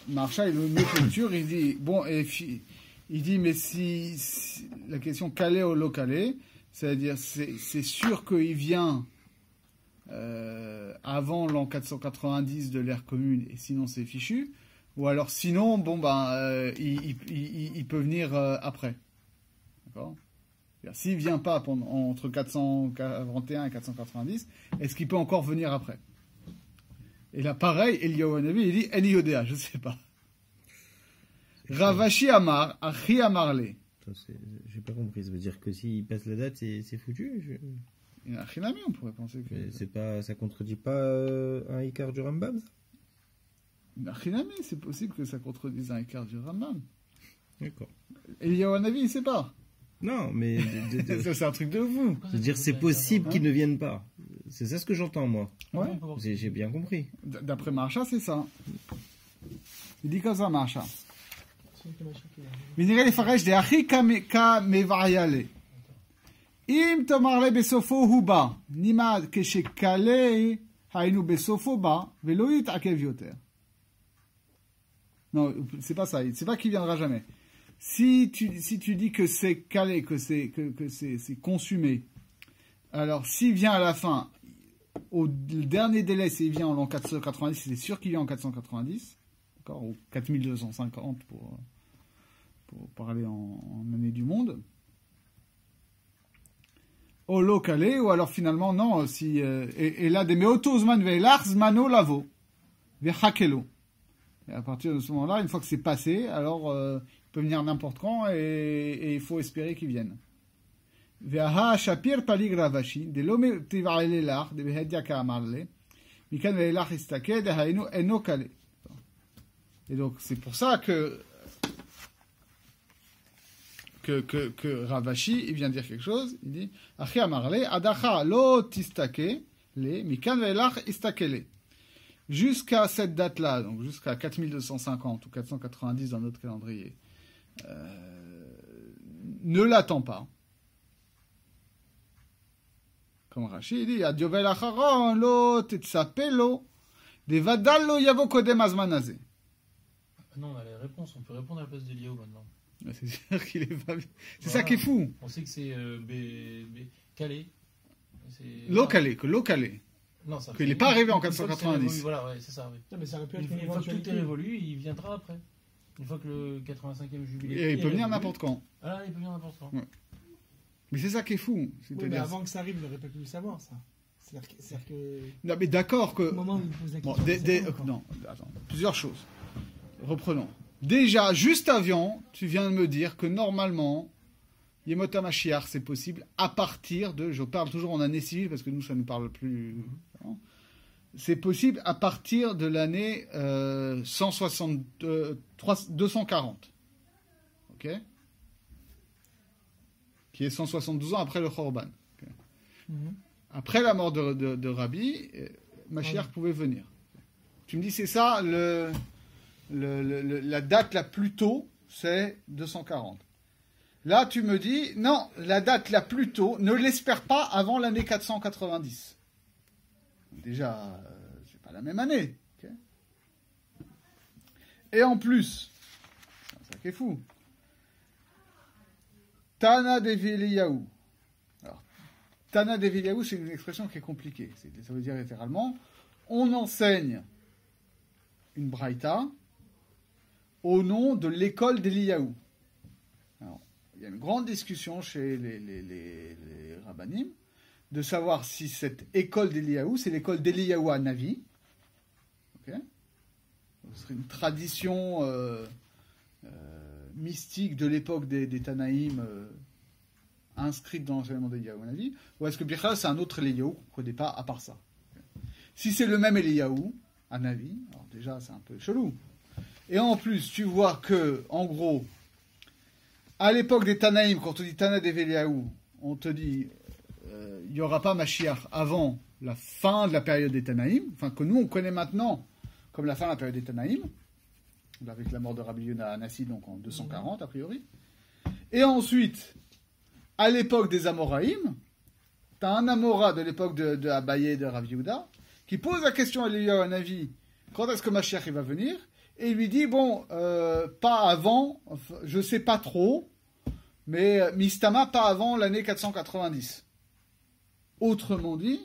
Marcha, il met lecture, il dit, bon, il dit, mais si la question calé ou localé, c'est-à-dire, c'est sûr qu'il vient avant l'an 490 de l'ère commune, et sinon c'est fichu, ou alors sinon, bon, il peut venir après. D'accord? S'il ne vient pas entre 441 et 490, est-ce qu'il peut encore venir après? Et là, pareil, Eliyahu Hanavi, il dit Eni Yodea, je ne sais pas. Ravashi Amar, Achi Amarle. J'ai pas compris, ça veut dire que s'il passe la date, c'est foutu? Il y a Achinami, on pourrait penser que. Ça contredit pas un écart du Rambam, ça? Achinami, c'est possible que ça contredise un écart du Rambam. D'accord. Eliyahu Hanavi, il sait pas. Non, mais Ça, c'est un truc de fou. c'est-à-dire c'est possible qu'ils ne viennent pas. C'est ça ce que j'entends moi. Ouais. On peut voir. J'ai bien compris. D'après Marsha, c'est ça. Il dit comme ça, Marsha. C'est que Mashiach qui va arriver. ונראה לפרש דאחי כמבעילה. אם תאמר לי בסופו הוא בא, נימד כשקלה היינו בסופו בא, ולא יתעכב יותר. Non, c'est pas ça, c'est pas qu'il viendra jamais. Si tu dis que c'est calé, que c'est consumé, alors s'il vient à la fin, au dernier délai, s'il vient en l'an 490, c'est sûr qu'il vient en 490, d'accord, ou 4250 pour parler en année du monde. Au localé, ou alors finalement, non, si, et là, des meotozman ve'elach zmano lavo, ve'chakelo. Et à partir de ce moment-là, une fois que c'est passé, alors il peut venir n'importe quand et il faut espérer qu'il vienne. Ve'aha shapir palig ravashi, de l'ome tivarelelach, de behedia ka'amarle, mikan ve'elach istake, de hainu eno kale. Et donc, c'est pour ça que Ravashi, il vient dire quelque chose, il dit Achi amarle, adacha lo tistake le, mikan ve'elach istakele. Jusqu'à cette date-là, donc jusqu'à 4250 ou 490 dans notre calendrier, ne l'attends pas. Comme Rashi dit, Adiovel acharon lo tetsapelo, de vadal lo yavo kodem azman hazeh. Non, on a les réponses. On peut répondre à la place d'Eliyahu maintenant. C'est sûr qu'il est pas... C'est Voilà. ça qui est fou. On sait que c'est calé. L'eau calé, que l'eau calé. Non, ça Qu'il fait- n'est pas arrivé en une fois que c'est 490. révolu, voilà, ouais, c'est ça, oui. Non, mais ça aurait pu Une être fois, une une fois que tout est éventualité. révolu, il viendra après. Une fois que le 85e jubilé. Et il est peut venir révolu, n'importe quand. Ah là, il peut venir n'importe quand. Ouais. Mais c'est ça qui est fou. Oui, mais C'est-à-dire... avant que ça arrive, il n'aurait pas pu le savoir, ça. C'est-à-dire que. Non, mais d'accord que... Au moment où il pose la Bon, question. c'est pas encore. non, attends, plusieurs choses. Reprenons. Déjà, juste avant, tu viens de me dire que normalement, Yemot HaMashiach, c'est possible à partir de... Je parle toujours en année civile parce que nous, ça ne nous parle plus... hein. C'est possible à partir de l'année 240. Ok, qui est 172 ans après le Khorban. Ok. Mhm. Après la mort de Rabbi, Mashiach pouvait venir. Tu me dis, c'est ça, la date la plus tôt, c'est 240. Là, tu me dis, non, la date la plus tôt, ne l'espère pas avant l'année 490. Déjà, c'est pas la même année. Ok. Et en plus, c'est ça qui est fou. Tana Deviliyahu. Alors, Tana Deviliyahu, c'est une expression qui est compliquée. Ça veut dire littéralement, on enseigne une braïta au nom de l'école d'Eliyahu. Alors, il y a une grande discussion chez les rabbanim de savoir si cette école d'Eliyahu, c'est l'école d'Eliyahu Hanavi. Ok, ce serait une tradition mystique de l'époque des Tanaïm inscrite dans l'enseignement d'Eliyahu Hanavi, ou est-ce que Bichal, c'est un autre Eliyahu qu'on ne connaît pas à part ça? Si c'est le même Eliyahu Hanavi, alors déjà c'est un peu chelou. Et en plus, tu vois que, en gros, à l'époque des Tanaïm, quand on dit Tana d'Eliyahu, on te dit il n'y aura pas Mashiach avant la fin de la période des Tanaïm, enfin que nous on connaît maintenant comme la fin de la période des Tanaïm, avec la mort de Rabbi Yonah Anassi, donc en 240 a priori. Et ensuite, à l'époque des Amoraïm, tu as un Amora de l'époque de Abaye et de Rabbi Yehuda qui pose la question à Eliyahu Hanavi, quand est-ce que Mashiach il va venir? Et il lui dit, bon, pas avant, enfin, je sais pas trop, mais Mistama, pas avant l'année 490. Autrement dit,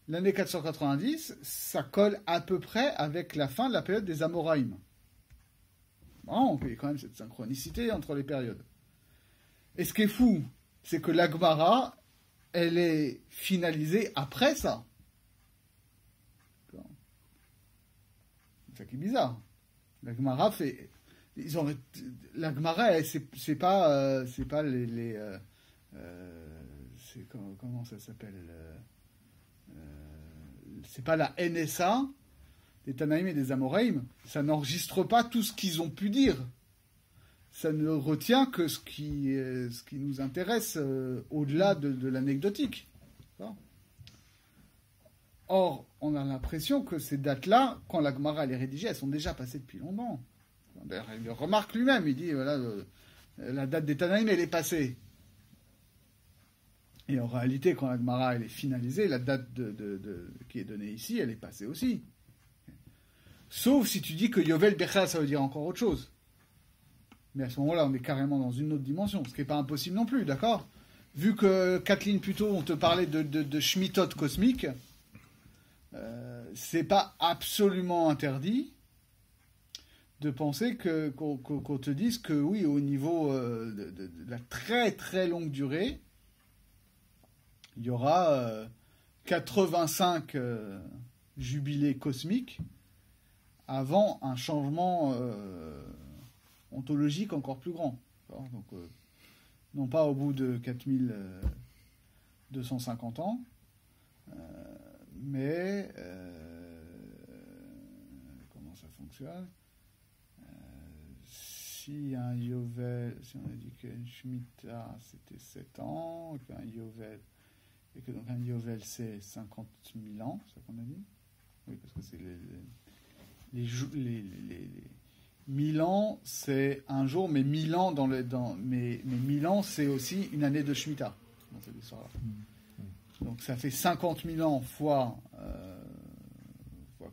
l'année 490, ça colle à peu près avec la fin de la période des Amoraïm. Bon, il y a quand même cette synchronicité entre les périodes. Et ce qui est fou, c'est que la Gemara, elle est finalisée après ça. C'est ça qui est bizarre. La Gemara fait... la Gemara, c'est pas les comment ça s'appelle c'est pas la NSA des Tanaïm et des Amoraïm. Ça n'enregistre pas tout ce qu'ils ont pu dire. ça ne retient que ce qui nous intéresse au-delà de l'anecdotique. D'accord ? Or, on a l'impression que ces dates-là, quand la Gemara elle est rédigée, elles sont déjà passées depuis longtemps. D'ailleurs, il le remarque lui-même, il dit, voilà, la date des Tanaïm, elle est passée. Et en réalité, quand la Gemara elle est finalisée, la date qui est donnée ici, elle est passée aussi. Sauf si tu dis que Yovel Bechal, ça veut dire encore autre chose. Mais à ce moment-là, on est carrément dans une autre dimension, ce qui n'est pas impossible non plus, d'accord ? Vu que 4 lignes plus tôt, on te parlait de Shemitot cosmiques, c'est pas absolument interdit de penser qu'on te dise que oui, au niveau de la très très longue durée, il y aura 85 jubilés cosmiques avant un changement ontologique encore plus grand. Donc, non pas au bout de 4250 ans, mais comment ça fonctionne ? Si un Yovel, si on a dit qu'une Shemitah c'était 7 ans, qu'un Yovel, et que donc un Yovel c'est 50 000 ans, c'est ça qu'on a dit ? Oui, parce que c'est les 1000 ans, c'est un jour, mais 1000 ans mais 1000 ans, c'est aussi une année de Shemitah dans cette histoire-là. Donc ça fait 50 000 ans fois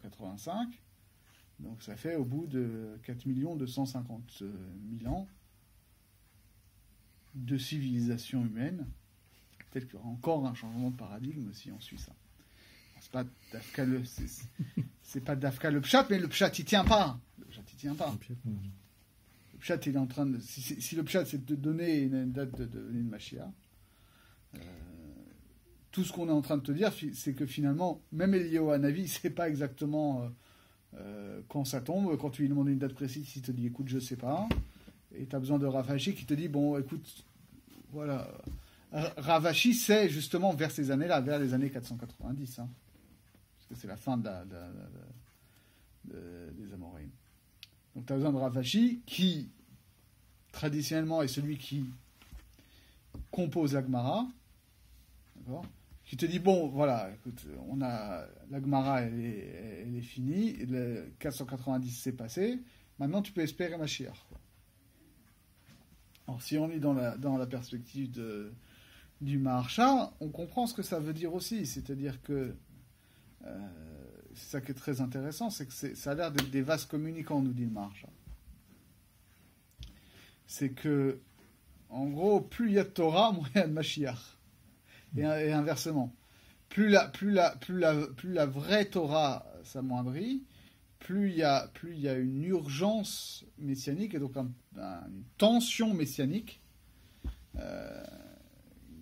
85. Donc ça fait au bout de 4 250 000 ans de civilisation humaine. Peut-être qu'il y aura encore un changement de paradigme si on suit ça. C'est pas Dafka le Pshat, mais le Pshat il tient pas. Le Pshat il tient pas. Le Pshat il est en train de... Si le Pshat c'est de donner une date de venue de Mashiach, tout ce qu'on est en train de te dire, c'est que finalement, même Eliyahu Hanavi, c'est pas exactement quand ça tombe. Quand tu lui demandes une date précise, il te dit écoute, je sais pas. Et tu as besoin de Ravashi qui te dit bon, écoute, voilà. Ravashi, c'est justement vers ces années-là, vers les années 490, hein, parce que c'est la fin des Amoréim. Donc tu as besoin de Ravashi qui, traditionnellement, est celui qui compose la Gemara, d'accord, qui te dit bon, voilà, écoute, on a la Gemara, elle est finie, le 490 c'est passé, maintenant tu peux espérer Mashiach. Alors si on est dans la perspective du Maharsha, on comprend ce que ça veut dire aussi, c'est-à-dire que c'est ça qui est très intéressant, c'est que ça a l'air d'être des vases communicants, nous dit le Maharsha. C'est que, en gros, plus il y a de Torah, moins il y a de Mashiach. Et inversement. Plus la vraie Torah s'amoindrit, plus il y a une urgence messianique, et donc une tension messianique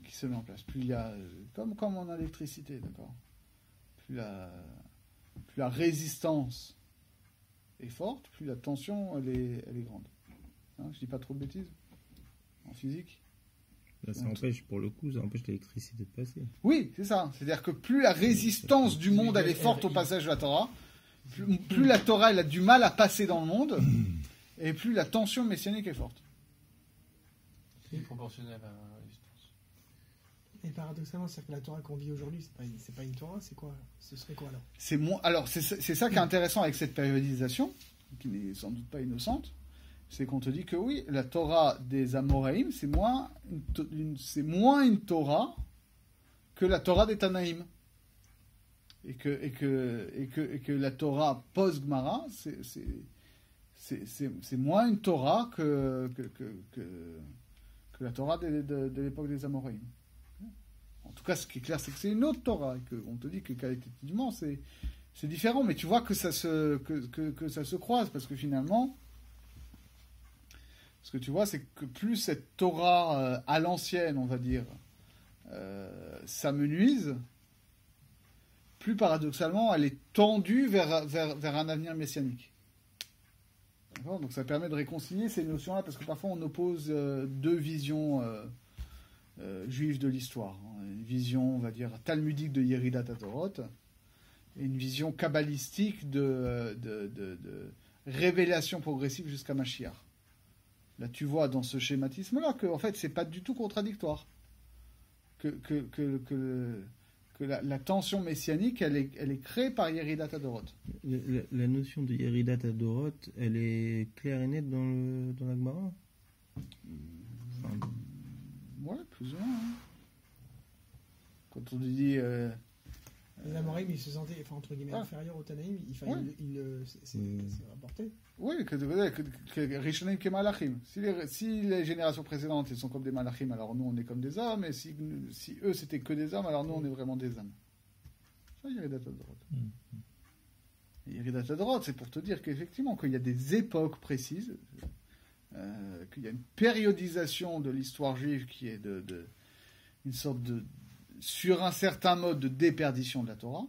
qui se met en place. Plus il y a, comme en électricité, d'accord. Plus la résistance est forte, plus la tension elle est grande. Hein, je dis pas trop de bêtises en physique. Là, ça empêche, pour le coup, ça empêche l'électricité de passer. Oui, c'est ça. C'est-à-dire que plus la résistance du monde elle est forte au passage de la Torah, plus la Torah elle a du mal à passer dans le monde, et plus la tension messianique est forte. C'est proportionnel à la résistance. Et paradoxalement, c'est que la Torah qu'on vit aujourd'hui, c'est pas une Torah, c'est quoi ? Ce serait quoi alors ? C'est ça qui est intéressant avec cette périodisation, qui n'est sans doute pas innocente, c'est qu'on te dit que oui, la Torah des Amoraïm, c'est moins une Torah que la Torah des Tanaïm. Et que la Torah post-Gemara, c'est moins une Torah que la Torah de l'époque des Amoraïm. En tout cas, ce qui est clair, c'est que c'est une autre Torah, et qu'on te dit que qualitativement, c'est différent, mais tu vois que ça se croise, parce que finalement, ce que tu vois, c'est que plus cette Torah à l'ancienne, on va dire, s'amenuise, plus paradoxalement, elle est tendue vers un avenir messianique. D'accord ? Donc ça permet de réconcilier ces notions-là, parce que parfois on oppose deux visions juives de l'histoire. Une vision, on va dire, talmudique de Yeridat HaTorot, et une vision kabbalistique de révélation progressive jusqu'à Mashiach. Là, tu vois dans ce schématisme-là que, en fait, c'est pas du tout contradictoire. Que la tension messianique, elle est créée par Yeridat Adorot. La notion de Yeridat Adorot, elle est claire et nette dans la Gemara. Ouais, plus ou moins. Hein. Quand on dit... Les Amoraïm, ils se sentaient, enfin, entre guillemets, inférieurs aux Tanaïm, c'est rapporté. Oui, que Rishonim que Malachim. Si les générations précédentes, elles sont comme des Malachim, alors nous, on est comme des hommes, et si eux, c'était que des hommes, alors nous, on est vraiment des hommes. Ça, Yeridat Adorot. Yeridat Adorot, c'est pour te dire qu'effectivement, qu'il y a des époques précises, qu'il y a une périodisation de l'histoire juive qui est une sorte de... sur un certain mode de déperdition de la Torah,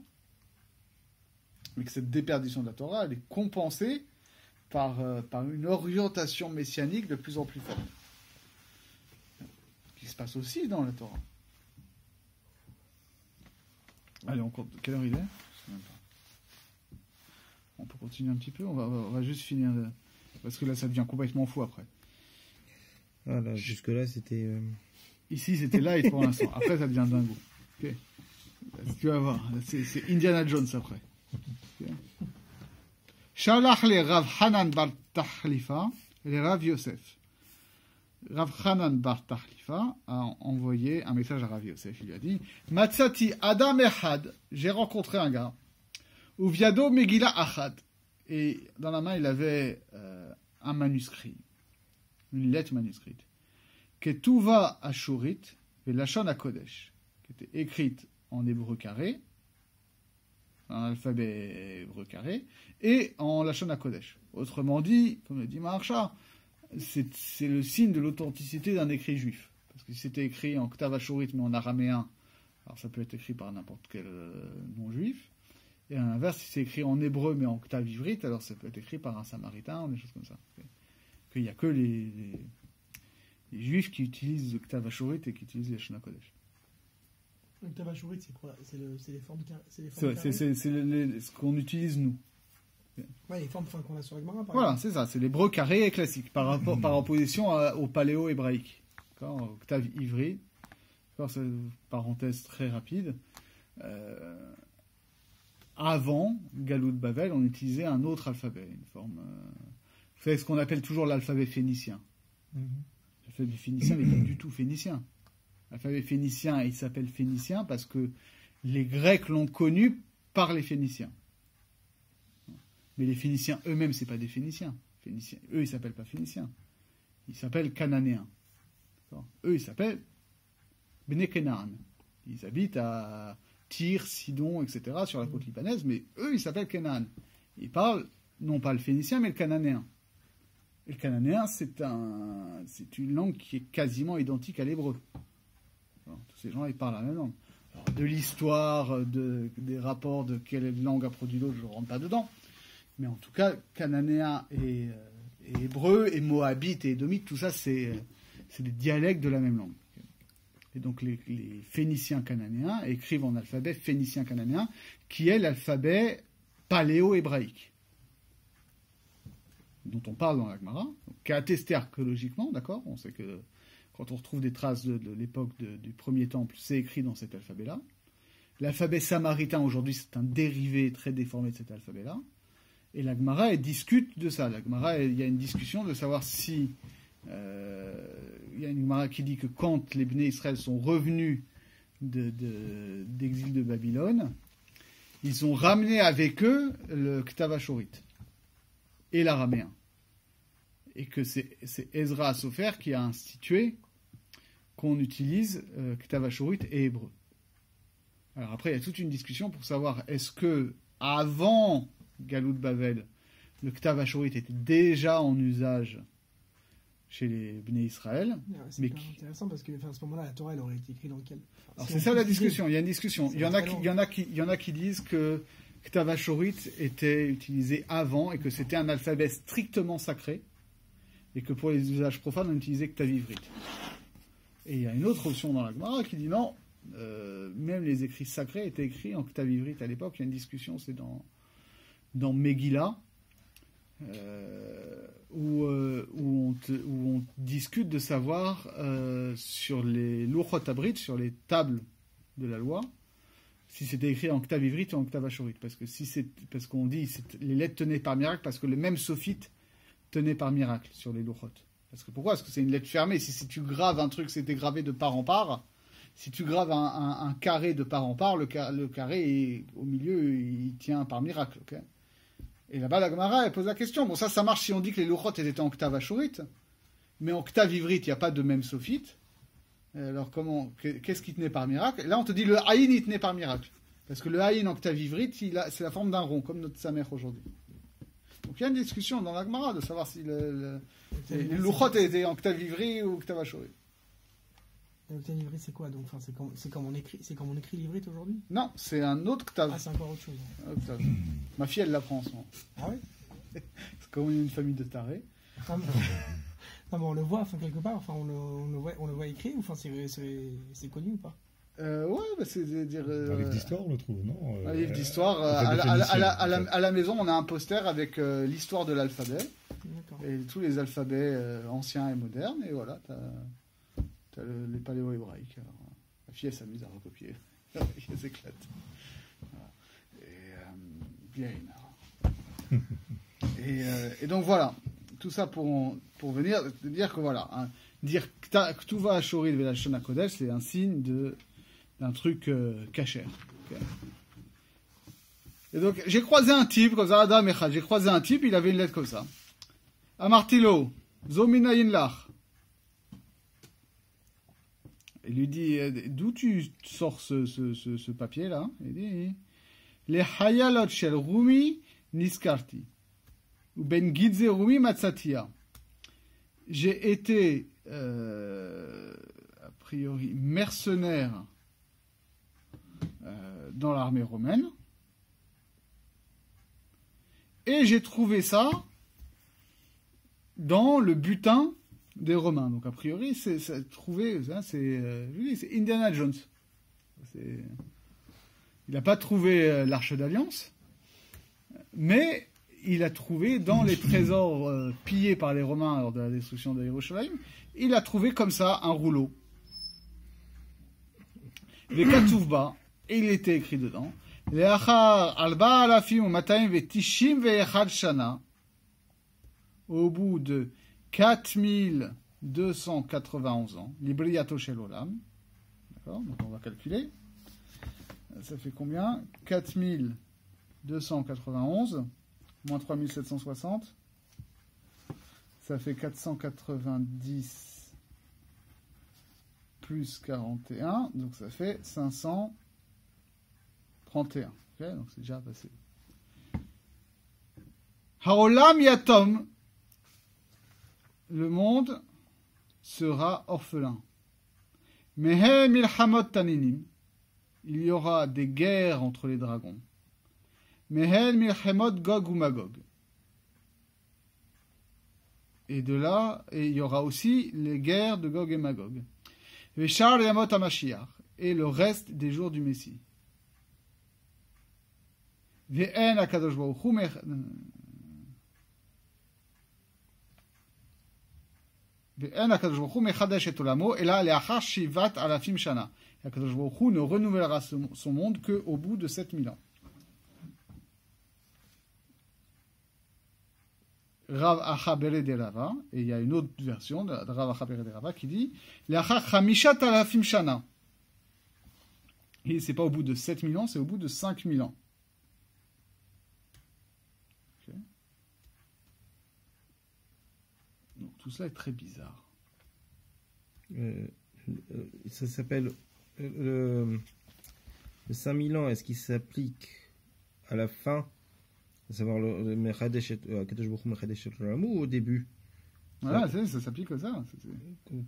mais que cette déperdition de la Torah, elle est compensée par une orientation messianique de plus en plus forte, qui se passe aussi dans la Torah. Allez, on compte. Quelle heure il est? Je sais même pas. On peut continuer un petit peu, on va juste finir, parce que là, ça devient complètement fou après. Voilà, jusque-là, c'était... Ici, c'était light pour l'instant. Après, ça devient dingo. Okay. Tu vas voir. C'est Indiana Jones après. Okay. Shalach le Rav Hanan bar Tachlifa et le Rav Yosef. Rav Hanan bar Tachlifa a envoyé un message à Rav Yosef. Il lui a dit Matsati Adam Echad, j'ai rencontré un gars. Uviado Megillah Achad. Et dans la main, il avait un manuscrit, une lettre manuscrite. Ketuva Ashurit et Lachon HaKodesh, qui était écrite en hébreu carré, en alphabet hébreu carré, et en Lachon HaKodesh. Autrement dit, comme le dit Maharsha, c'est le signe de l'authenticité d'un écrit juif. Parce que si c'était écrit en Ktav Ashurit mais en araméen, alors ça peut être écrit par n'importe quel nom juif. Et à l'inverse, si c'est écrit en hébreu mais en Ktav Ivrit, alors ça peut être écrit par un samaritain ou des choses comme ça. Qu'il n'y a que les juifs qui utilisent le Ktav Ashurit et qui utilisent les Lachon HaKodesh. Le Ktav Ashurit, c'est quoi? C'est les formes carrées. C'est ce qu'on utilise nous. Ouais, les formes qu'on a sur la Gemara, par voilà, exemple. c'est ça, c'est l'hébreu carré et classique, par opposition au paléo-hébraïque. Au Ktav Ivri. C'est une parenthèse très rapide. Avant Galout Bavel, on utilisait un autre alphabet, une forme. Vous savez ce qu'on appelle toujours l'alphabet phénicien. L'alphabet phénicien n'est pas du tout phénicien. L'alphabet phénicien, il s'appelle phénicien parce que les Grecs l'ont connu par les Phéniciens. Mais les Phéniciens eux-mêmes, c'est pas des Phéniciens. Eux, ils s'appellent pas Phéniciens. Ils s'appellent Cananéens. Eux, ils s'appellent Bnei Kenaan. Ils habitent à Tyr, Sidon, etc., sur la côte libanaise, mais eux, ils s'appellent Canaan. Ils parlent non pas le phénicien, mais le cananéen. Et le cananéen, c'est une langue qui est quasiment identique à l'hébreu. Tous ces gens, ils parlent la même langue. Alors, de l'histoire, des rapports de quelle langue a produit l'autre, je ne rentre pas dedans. Mais en tout cas, cananéen et hébreu, et moabite et édomite, tout ça, c'est des dialectes de la même langue. Et donc les Phéniciens cananéens écrivent en alphabet phénicien cananéen, qui est l'alphabet paléo-hébraïque, dont on parle dans la Gemara, qui est attesté archéologiquement, d'accord? On sait que quand on retrouve des traces de l'époque du premier temple, c'est écrit dans cet alphabet-là. L'alphabet samaritain, aujourd'hui, c'est un dérivé très déformé de cet alphabet-là. Et la Gemara, elle discute de ça. La Gemara, il y a une discussion de savoir si... il y a une Gemara qui dit que quand les Bnei Israël sont revenus d'exil de Babylone, ils ont ramené avec eux le Ktav Ashurit et l'araméen. Et que c'est Ezra Sofer qui a institué qu'on utilise Ktav Ashurit et hébreu. Alors après, il y a toute une discussion pour savoir est-ce que avant Galout Bavel, le Ktav Ashurit était déjà en usage chez les Bnei Israël. C'est intéressant parce que à ce moment-là, la Torah elle aurait été écrite dans quel... Alors c'est ça la discussion. Il y a une discussion. Il y en a qui disent que Ktav Ashurit était utilisé avant et que c'était un alphabet strictement sacré et que pour les usages profanes on utilisait Ktav Ivrit. Et il y a une autre option dans la Gemara qui dit non, même les écrits sacrés étaient écrits en Ktav Ivrit à l'époque. Il y a une discussion, c'est dans Megillah. où on discute de savoir sur les Luchot Abrit, sur les tables de la loi, si c'était écrit en Ktav Ivrit ou en Ktav Ashorit. Parce qu'on dit les lettres tenaient par miracle, parce que le même sophite tenait par miracle sur les Luchot. Pourquoi ? Parce que c'est une lettre fermée. Si tu graves un truc, c'était gravé de part en part. Si tu graves un carré de part en part, le carré au milieu, il tient par miracle. Okay, et là-bas, la Gemara, elle pose la question. Bon, ça marche si on dit que les Luchot étaient en Ktav Ashorit. Mais en Ktav Ivrit, il n'y a pas de même sophite. Alors, qu'est-ce qui tenait par miracle ? Là, on te dit le Haïn, il tenait par miracle. Parce que le Haïn en Ktav Ivrit, c'est la forme d'un rond, comme notre Samer aujourd'hui. Donc, il y a une discussion dans la Gemara de savoir si les Luchot étaient en Ktav Ivrit ou Ktav Ashorit. Le Ktav Ivrit, c'est quoi donc ? Enfin, c'est comme on écrit l'Ivrit aujourd'hui ? Non, c'est un autre Ktav. Ah, c'est encore autre chose. Ma fille, elle l'apprend en ce moment. Ah ouais ? C'est comme une famille de tarés. Non, mais on le voit, enfin, quelque part, enfin, on le voit écrit, enfin, c'est connu ou pas ? Ouais, bah, c'est-à-dire... Un livre d'histoire, on le trouve, non Un livre d'histoire. À la maison, on a un poster avec l'histoire de l'alphabet. D'accord. Et tous les alphabets anciens et modernes. Et voilà, t'as les paléo-hébraïques. Alors, la fille, elle s'amuse à recopier. Elle s'éclate. Voilà. Et bien. Et donc, voilà. Tout ça pour venir dire que voilà, hein, dire Ktuva Ashorit Velashon HaKodesh, c'est un signe d'un truc kasher. Okay. Et donc, j'ai croisé un type, comme ça, Adam Echad, il avait une lettre comme ça. Amartilo, Zominayin Lach. Il lui dit, d'où tu sors ce papier-là ? Il dit, les Hayalot Shel Rumi Niskarti. Ou Ben Gidze Rumi Matsatia. J'ai été, a priori, mercenaire dans l'armée romaine. Et j'ai trouvé ça dans le butin des Romains. Donc, a priori, c'est Indiana Jones. Il n'a pas trouvé l'Arche d'Alliance, mais il a trouvé dans les trésors pillés par les Romains lors de la destruction de Yerushalayim, il a trouvé comme ça un rouleau. Les Katouvba, et il était écrit dedans, Leachar alba alafim ou mataim vetishim ve'echad shana, au bout de 4291 ans, Libriyato shel olam, d'accord, donc on va calculer, ça fait combien ? 4291 moins 3760, ça fait 490 plus 41, donc ça fait 531. Okay, donc c'est déjà passé. Haolam yatom, le monde sera orphelin. Mehe milhamot taninim, il y aura des guerres entre les dragons. Mehel milchemot Gog ou Magog. Et de là, il y aura aussi les guerres de Gog et Magog. Veshar Yamot HaMashiach. Et le reste des jours du Messie. Ve'en HaKadosh Baruch Hu mechadesh et olamo. Et là, le'achar shivat alafim shana. HaKadosh Baruch Hu ne renouvellera son monde qu'au bout de 7000 ans. Rav Acha Bered Rava, et il y a une autre version de Rav Acha Bered Rava qui dit L'achar Chamishat Alafim Shana. Et c'est pas au bout de 7000 ans, c'est au bout de 5000 ans. Okay. Donc tout cela est très bizarre. Ça s'appelle le 5000 ans, est-ce qu'il s'applique à la fin, à savoir le Mechadesh Kadosh Baruch Hu Mechadesh et Olam, ou au début? Voilà, ça s'applique comme ça.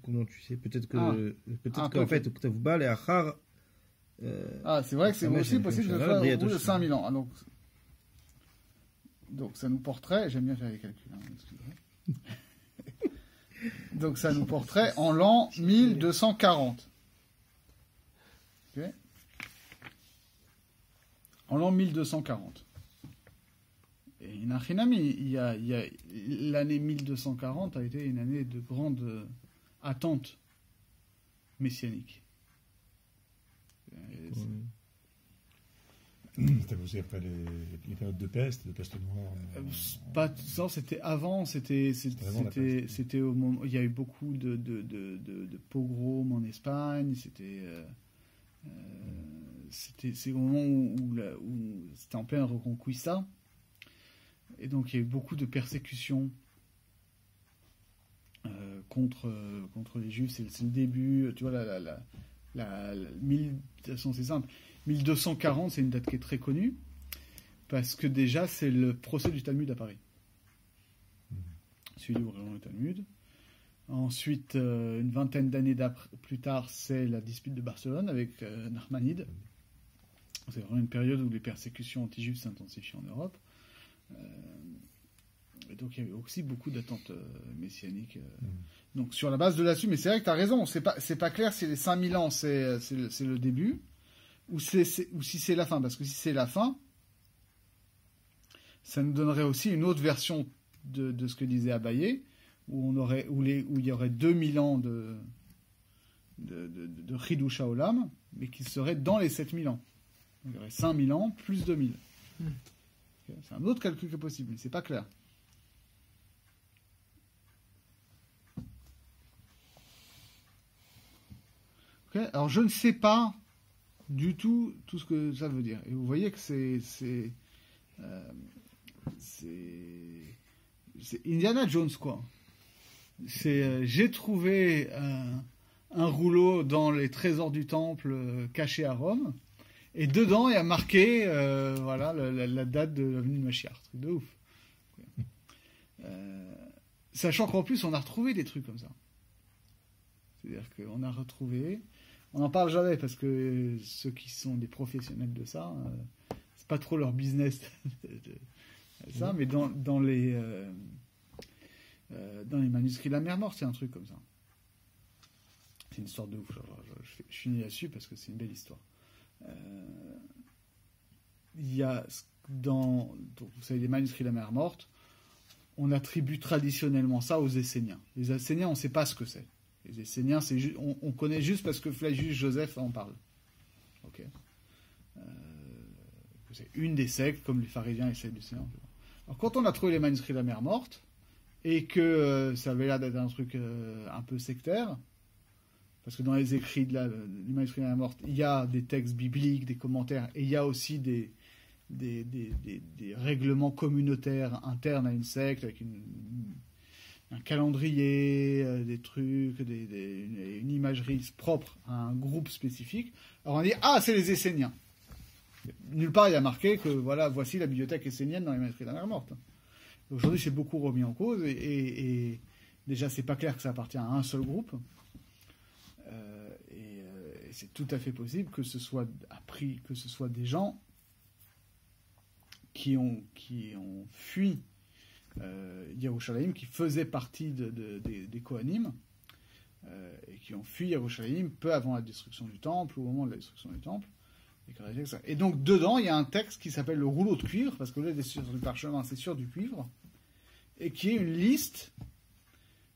Comment tu sais? Peut-être qu'en fait, Octave Bal et Achar. C'est vrai que c'est aussi possible de faire au bout de 5000 ans. Donc ça nous porterait, j'aime bien faire les calculs, donc ça nous porterait en l'an 1240. Okay. En l'an 1240. Et Inachinami, l'année 1240 a été une année de grande attente messianique. C'était aussi après les périodes de peste noire. Pas ça, c'était avant, c'était avant la peste. c'était au moment, il y a eu beaucoup de pogroms en Espagne, c'est au moment où c'était en pleine Reconquista, et donc il y a eu beaucoup de persécutions contre les Juifs. C'est le début, tu vois, de toute façon, c'est simple. 1240, c'est une date qui est très connue, parce que déjà, c'est le procès du Talmud à Paris. Celui du Talmud. Ensuite, une vingtaine d'années plus tard, c'est la dispute de Barcelone avec Nachmanide. C'est vraiment une période où les persécutions anti-juives s'intensifient en Europe. Et donc, il y avait aussi beaucoup d'attentes messianiques. Donc, sur la base de là-dessus, mais c'est vrai que tu as raison, c'est pas clair si les 5000 ans, c'est le début, ou si c'est la fin. Parce que si c'est la fin, ça nous donnerait aussi une autre version de ce que disait Abaye, où il y aurait 2000 ans de Chidush Haolam, mais qui serait dans les 7000 ans. Donc, il y aurait 5000 ans plus 2000. Okay, c'est un autre calcul qui est possible, mais c'est pas clair. Okay, alors je ne sais pas du tout ce que ça veut dire. Et vous voyez que c'est Indiana Jones, quoi. J'ai trouvé un rouleau dans les trésors du temple caché à Rome, et dedans il y a marqué voilà, la date de la venue de Mashiach. Truc de ouf. Sachant qu'en plus on a retrouvé des trucs comme ça. C'est-à-dire qu'on a retrouvé... On n'en parle jamais parce que ceux qui sont des professionnels de ça, c'est pas trop leur business ça, mais dans les manuscrits de la mer Morte, c'est un truc comme ça. C'est une histoire de ouf. Je finis là-dessus parce que c'est une belle histoire. Il y a donc, vous savez, les manuscrits de la mer Morte, on attribue traditionnellement ça aux Esséniens. Les Esséniens, on ne sait pas ce que c'est. Les Esséniens, on connaît juste parce que Flavius Joseph en parle. Ok. C'est une des sectes, comme les pharisiens et Sadducéens. Alors, quand on a trouvé les manuscrits de la mer Morte, et que ça avait l'air d'être un truc un peu sectaire, parce que dans les écrits du manuscrit de la mer Morte, il y a des textes bibliques, des commentaires, et il y a aussi des règlements communautaires internes à une secte, avec un calendrier, des trucs, une imagerie propre à un groupe spécifique. Alors on dit, c'est les Esséniens. Nulle part il y a marqué que voilà, voici la bibliothèque essénienne dans les manuscrits de la mer Morte. Aujourd'hui c'est beaucoup remis en cause, et déjà c'est pas clair que ça appartient à un seul groupe. Et c'est tout à fait possible que ce soit des gens qui ont fui Yerushalayim, qui faisaient partie des Kohanim, et qui ont fui Yerushalayim peu avant la destruction du temple, ou au moment de la destruction du temple. Et donc dedans il y a un texte qui s'appelle le rouleau de cuivre, parce que là c'est sur du parchemin, c'est sur du cuivre, et qui est une liste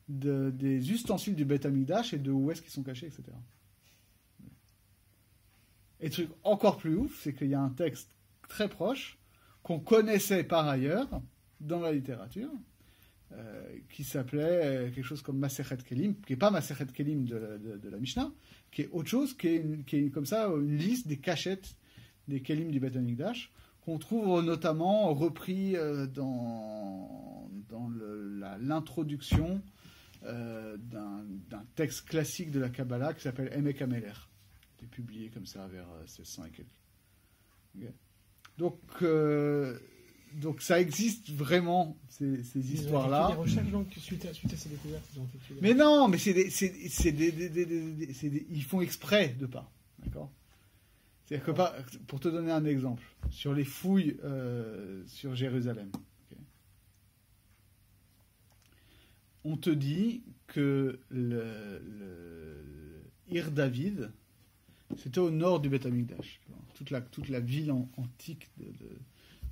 des ustensiles du Beth Amikdash et de où est-ce qu'ils sont cachés, etc. Et le truc encore plus ouf, c'est qu'il y a un texte très proche qu'on connaissait par ailleurs dans la littérature, qui s'appelait quelque chose comme Masechet Kelim, qui n'est pas Masechet Kelim de la Mishnah, qui est autre chose, qui est comme ça une liste des cachettes des Kelim du Beth Amikdash, qu'on trouve notamment repris dans l'introduction d'un texte classique de la Kabbalah qui s'appelle Emek HaMelech, qui est publié comme ça vers 1600 et quelques. Okay. Donc ça existe vraiment, ces histoires-là. Ils ont fait des recherches donc, suite à ces découvertes. Mais non, mais ils font exprès de pas. D'accord ? C'est-à-dire que, pour te donner un exemple, sur les fouilles sur Jérusalem, okay, on te dit que le Ir David, c'était au nord du Beth Amikdash. Toute la ville antique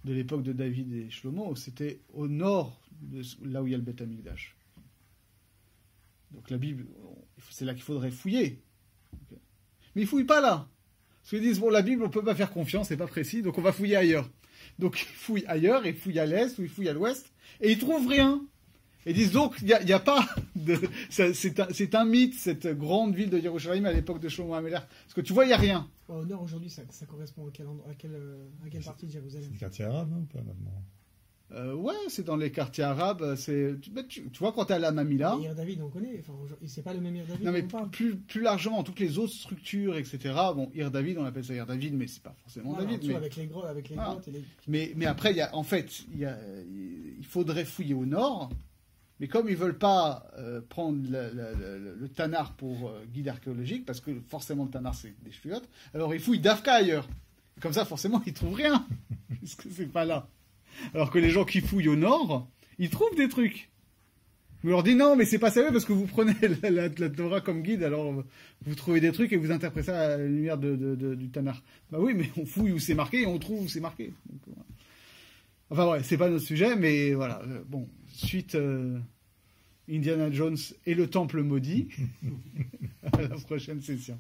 de l'époque de David et Shlomo, c'était au nord de là où il y a le Beth Amikdash. Donc la Bible, c'est là qu'il faudrait fouiller. Okay. Mais ils fouillent pas là. Parce qu'ils disent, bon, la Bible, on peut pas faire confiance, c'est pas précis, donc on va fouiller ailleurs. Donc ils fouillent ailleurs, ils fouillent à l'est, ou ils fouillent à l'ouest, et ils trouvent rien. Et ils disent donc, il n'y a pas de... C'est un mythe, cette grande ville de Yerushalayim à l'époque de Shlomo HaMelech. Parce que tu vois, il n'y a rien. Au nord, aujourd'hui, ça correspond à quelle partie de Jérusalem? C'est le quartier arabe, non, ou pas, maintenant? Ouais, c'est dans les quartiers arabes. Tu vois, quand tu es à la Mamila... Ir David, on connaît. Enfin, c'est pas le même Ir David. Non, mais dont on parle. plus largement, toutes les autres structures, etc. Bon, Ir David, on appelle ça Ir David, mais c'est pas forcément David. Mais... Avec les grottes, Voilà. grottes et les... Mais après, il faudrait fouiller au nord. Mais comme ils veulent pas prendre le Tanar pour guide archéologique, parce que forcément le Tanar c'est des cheviottes, alors ils fouillent d'Afka ailleurs. Comme ça, forcément, ils trouvent rien, parce que c'est pas là. Alors que les gens qui fouillent au nord, ils trouvent des trucs. On leur dit non, mais c'est pas sérieux parce que vous prenez la Torah comme guide, alors vous trouvez des trucs et vous interprétez ça à la lumière du Tanar. Bah oui, mais on fouille où c'est marqué et on trouve où c'est marqué. Donc, voilà. Enfin ouais, c'est pas notre sujet, mais voilà. Bon, suite Indiana Jones et le Temple maudit à la prochaine session.